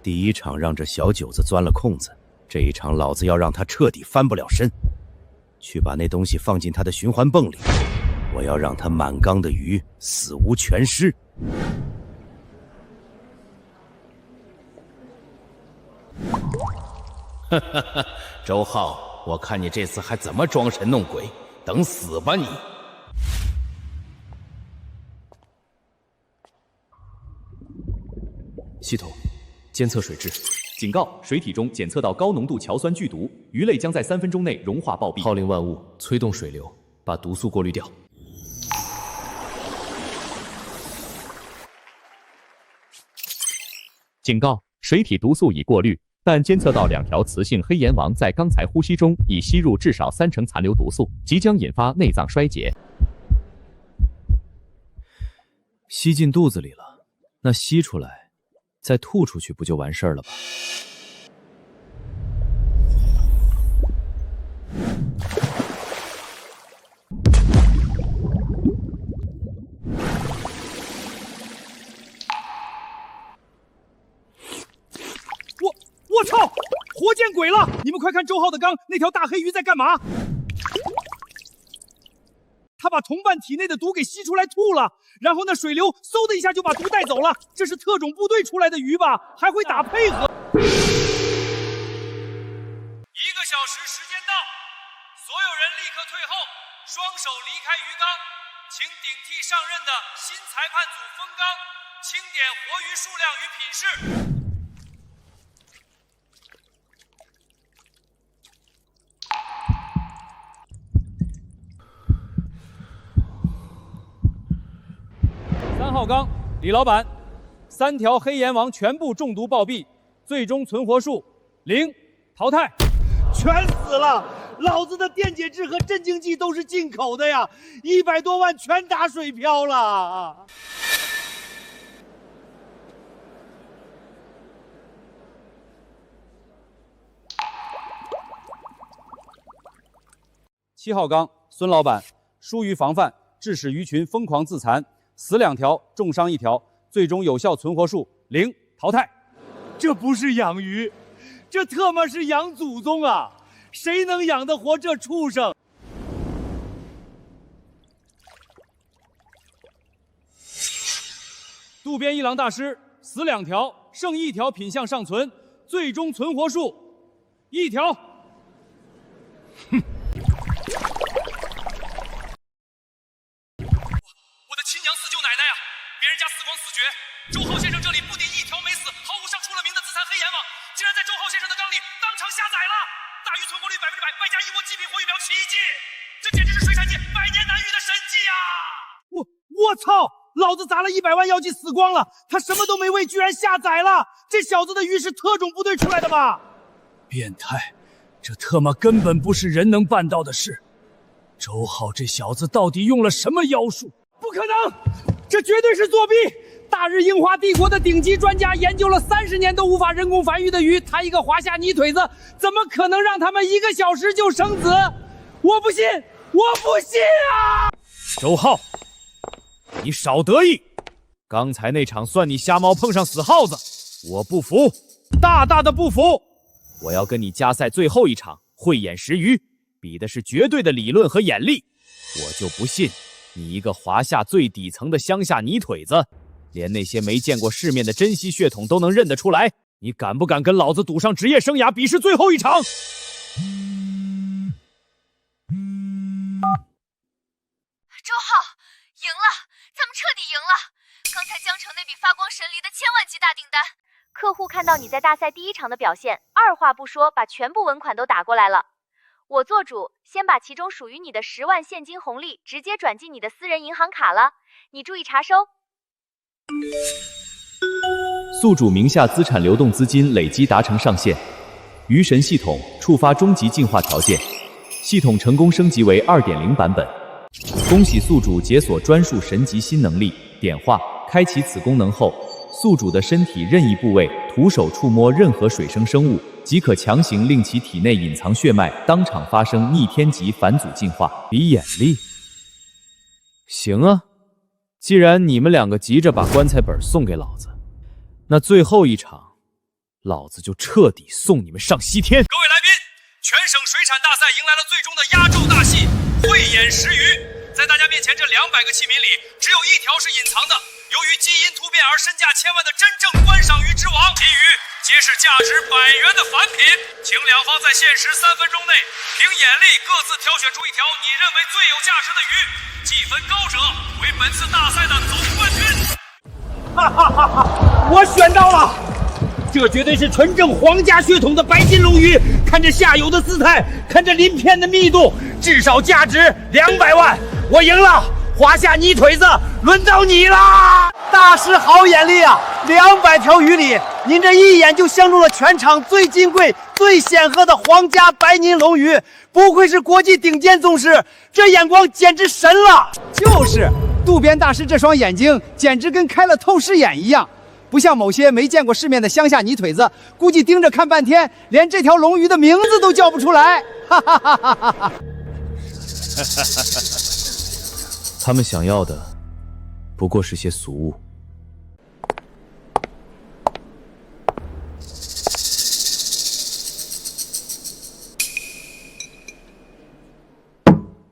第一場讓這小九子鑽了空子，這一場老子要讓他徹底翻不了身。去把那東西放進他的循環泵裡，我要让他滿缸的魚死無全屍。哈哈哈，周浩，我看你这次还怎麼裝神弄鬼，等死吧你！系統監測水質，警告：水體中檢測到高濃度強酸劇毒，魚類將在3分鐘內融化暴斃。號令萬物，催動水流，把毒素過濾掉。警告：水體毒素已過濾，但監測到2條雌性黑閻王在剛才呼吸中已吸入至少30%殘留毒素，即將引發內臟衰竭。吸進肚子裡了，那吸出來再吐出去不就完事兒了吧？我操！活见鬼了！你们快看周浩的缸，那条大黑魚在幹嘛？他把同伴体內的毒給吸出來吐了，然後那水流嗖的一下就把毒帶走了。這是特種部隊出來的魚吧？還會打配合。1個小時時間到，所有人立刻退後，雙手離開魚缸，請頂替上任的新裁判組封缸，清點活魚數量與品質。3號缸，李老闆，3條黑閻王全部中毒暴斃，最終存活數0，淘汰。全死了！老子的電解質和鎮靜劑都是進口的呀，100多萬全打水漂了。7號缸，孫老闆，疏於防範，致使魚群瘋狂自殘。死2條，重傷1條，最終有效存活數0，淘汰。這不是養魚，這特麼是養祖宗啊！誰能養得活這畜生？渡邊一郎大師，死2條，剩1條品相尚存，最終存活數1條。哼。親娘4舅奶奶啊！別人家死光死絕，周浩先生這裡不僅1條沒死，毫無傷出了名的自殘黑閻王，竟然在周浩先生的缸裡當場下載了，大魚存活率100%，外加1窩極品活魚苗奇蹟，這簡直是水產界100年難遇的神蹟啊！我操！老子砸了100萬藥劑死光了，他什麼都沒餵，居然下載了！這小子的魚是特種部隊出來的吧？變態，這特麼根本不是人能辦到的事。周浩這小子到底用了什麼妖術？不可能，這絕對是作弊！大日英華帝國的頂級專家研究了30年都無法人工繁育的魚，他一個華夏泥腿子，怎麼可能讓他們1個小時就生子？我不信，我不信啊！周浩，你少得意！剛才那場算你瞎貓碰上死耗子，我不服，大大的不服！我要跟你加賽最後一場慧眼識魚，比的是絕對的理論和眼力，我就不信。你一個華夏最底層的鄉下泥腿子，連那些沒見過世面的珍稀血統都能認得出來，你敢不敢跟老子賭上職業生涯，比試最後一場？周浩，贏了，咱們徹底贏了！剛才江城那筆發光神離的千萬級大訂單，客戶看到你在大賽第1場的表現，二話不說把全部尾款都打過來了。我做主，先把其中屬於你的10萬現金紅利直接轉進你的私人銀行卡了，你注意查收。宿主名下資產流動資金累積達成上限，魚神系統觸發終極進化條件，系統成功升級為 2.0 版本。恭喜宿主解鎖專屬神級新能力點化，開啟此功能後，宿主的身體任意部位徒手觸摸任何水生生物，即可強行令其體內隱藏血脈當場發生逆天級返祖進化。比眼力？行啊，既然你們2個急着把棺材本送給老子，那最後一場，老子就徹底送你們上西天。各位來賓，全省水產大賽迎來了最終的壓軸大戲——慧眼識魚。在大家面前，这200个器皿里，只有1条是隐藏的。由于基因突变而身价千万的真正观赏鱼之王，其余皆是价值100元的凡品。请两方在限时3分钟内，凭眼力各自挑选出1条你认为最有价值的鱼，计分高者为本次大赛的总冠军。哈哈哈哈！我选到了，这绝对是纯正皇家血统的白金龙鱼。看这下游的姿态，看这鳞片的密度，至少价值200万。我赢了，华夏泥腿子，轮到你啦！大师好眼力啊！200条鱼里，您这一眼就相中了全场最金贵、最显赫的皇家白银龙鱼，不愧是国际顶尖宗师，这眼光简直神了！就是，渡边大师这双眼睛简直跟开了透视眼一样，不像某些没见过世面的乡下泥腿子，估计盯着看半天，连这条龙鱼的名字都叫不出来。哈哈哈哈哈哈！他们想要的不过是些俗物。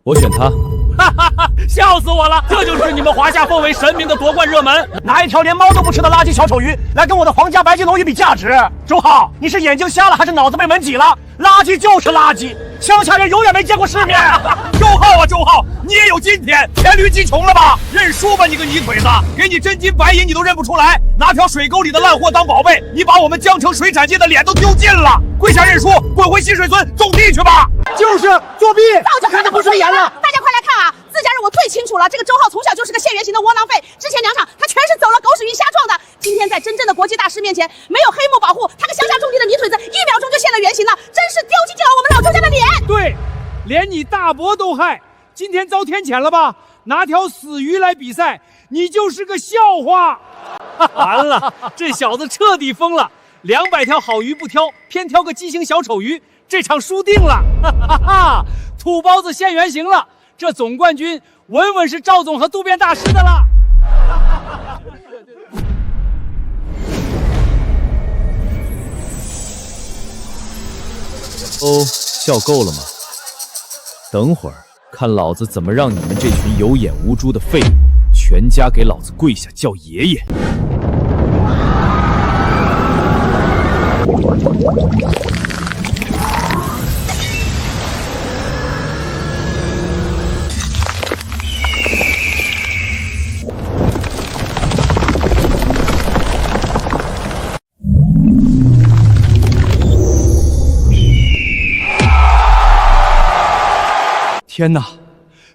我选他。哈哈哈！笑死我了！这就是你们华夏奉为神明的夺冠热门，拿一条连猫都不吃的垃圾小丑鱼来跟我的皇家白金龙鱼比价值？周浩，你是眼睛瞎了还是脑子被门挤了？垃圾就是垃圾，乡下人永远没见过世面。周浩啊，周浩，你也有今天，黔驴技穷了吧？认输吧，你个泥腿子！给你真金白银你都认不出来，拿条水沟里的烂货当宝贝，你把我们江城水产界的脸都丢尽了！跪下认输，滚回西水村种地去吧！就是作弊，早就看得不顺眼了。大家快来看啊！自家人我最清楚了，这个周浩从小就是个现原形的窝囊废，之前2场他全是走了狗屎运瞎撞的。今天在真正的国际大师面前，没有黑幕保護，他个乡下种地的泥腿子1秒鐘就現了原形了，真是丟盡了我們老周家的臉。對，連你大伯都害，今天遭天譴了吧？拿條死魚來比賽，你就是個笑話。完了，這小子徹底瘋了，200條好魚不挑，偏挑個畸形小丑魚，這場輸定了。哈哈哈，土包子現原形了。這總冠軍穩穩是趙總和渡邊大師的了。都笑夠了嗎？等會兒看老子怎麼讓你們這群有眼無珠的廢物全家給老子跪下叫爺爺！天哪！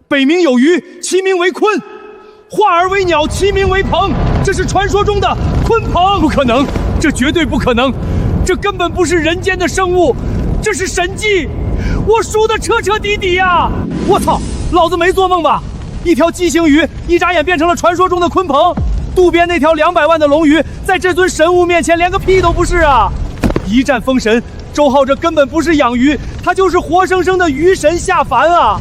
北冥有魚，其名為鯤；化而為鳥，其名為鵬。這是傳說中的鯤鵬。不可能，這絕對不可能，這根本不是人間的生物，這是神蹟！我輸得徹徹底底呀！我操，老子沒做夢吧？一條畸形魚，一眨眼變成了傳說中的鯤鵬。渡邊那條200萬的龍魚，在這尊神物面前連個屁都不是啊！一戰封神，周浩這根本不是養魚，他就是活生生的魚神下凡啊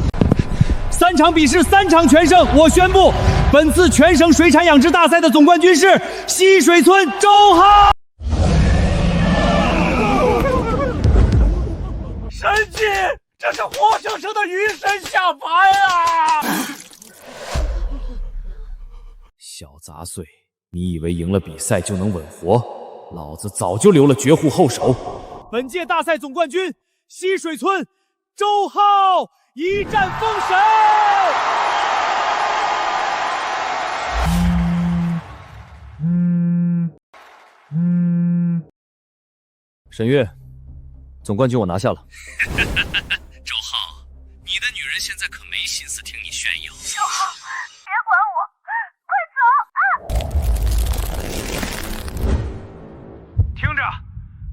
！3場比試3場全勝，我宣布，本次全省水產養殖大賽的總冠軍是西水村周浩。神蹟！這是活生生的魚神下凡啊！小雜碎，你以為贏了比賽就能穩活？老子早就留了絕戶後手。本屆大賽總冠軍西水村周浩一戰封神。沈月，總冠軍我拿下了。周浩，你的女人現在可沒心思聽你炫耀。周浩，別管我，快走！聽着，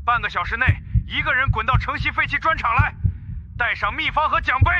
半個小時內一個人滾到城西廢棄磚廠來，帶上秘方和獎杯。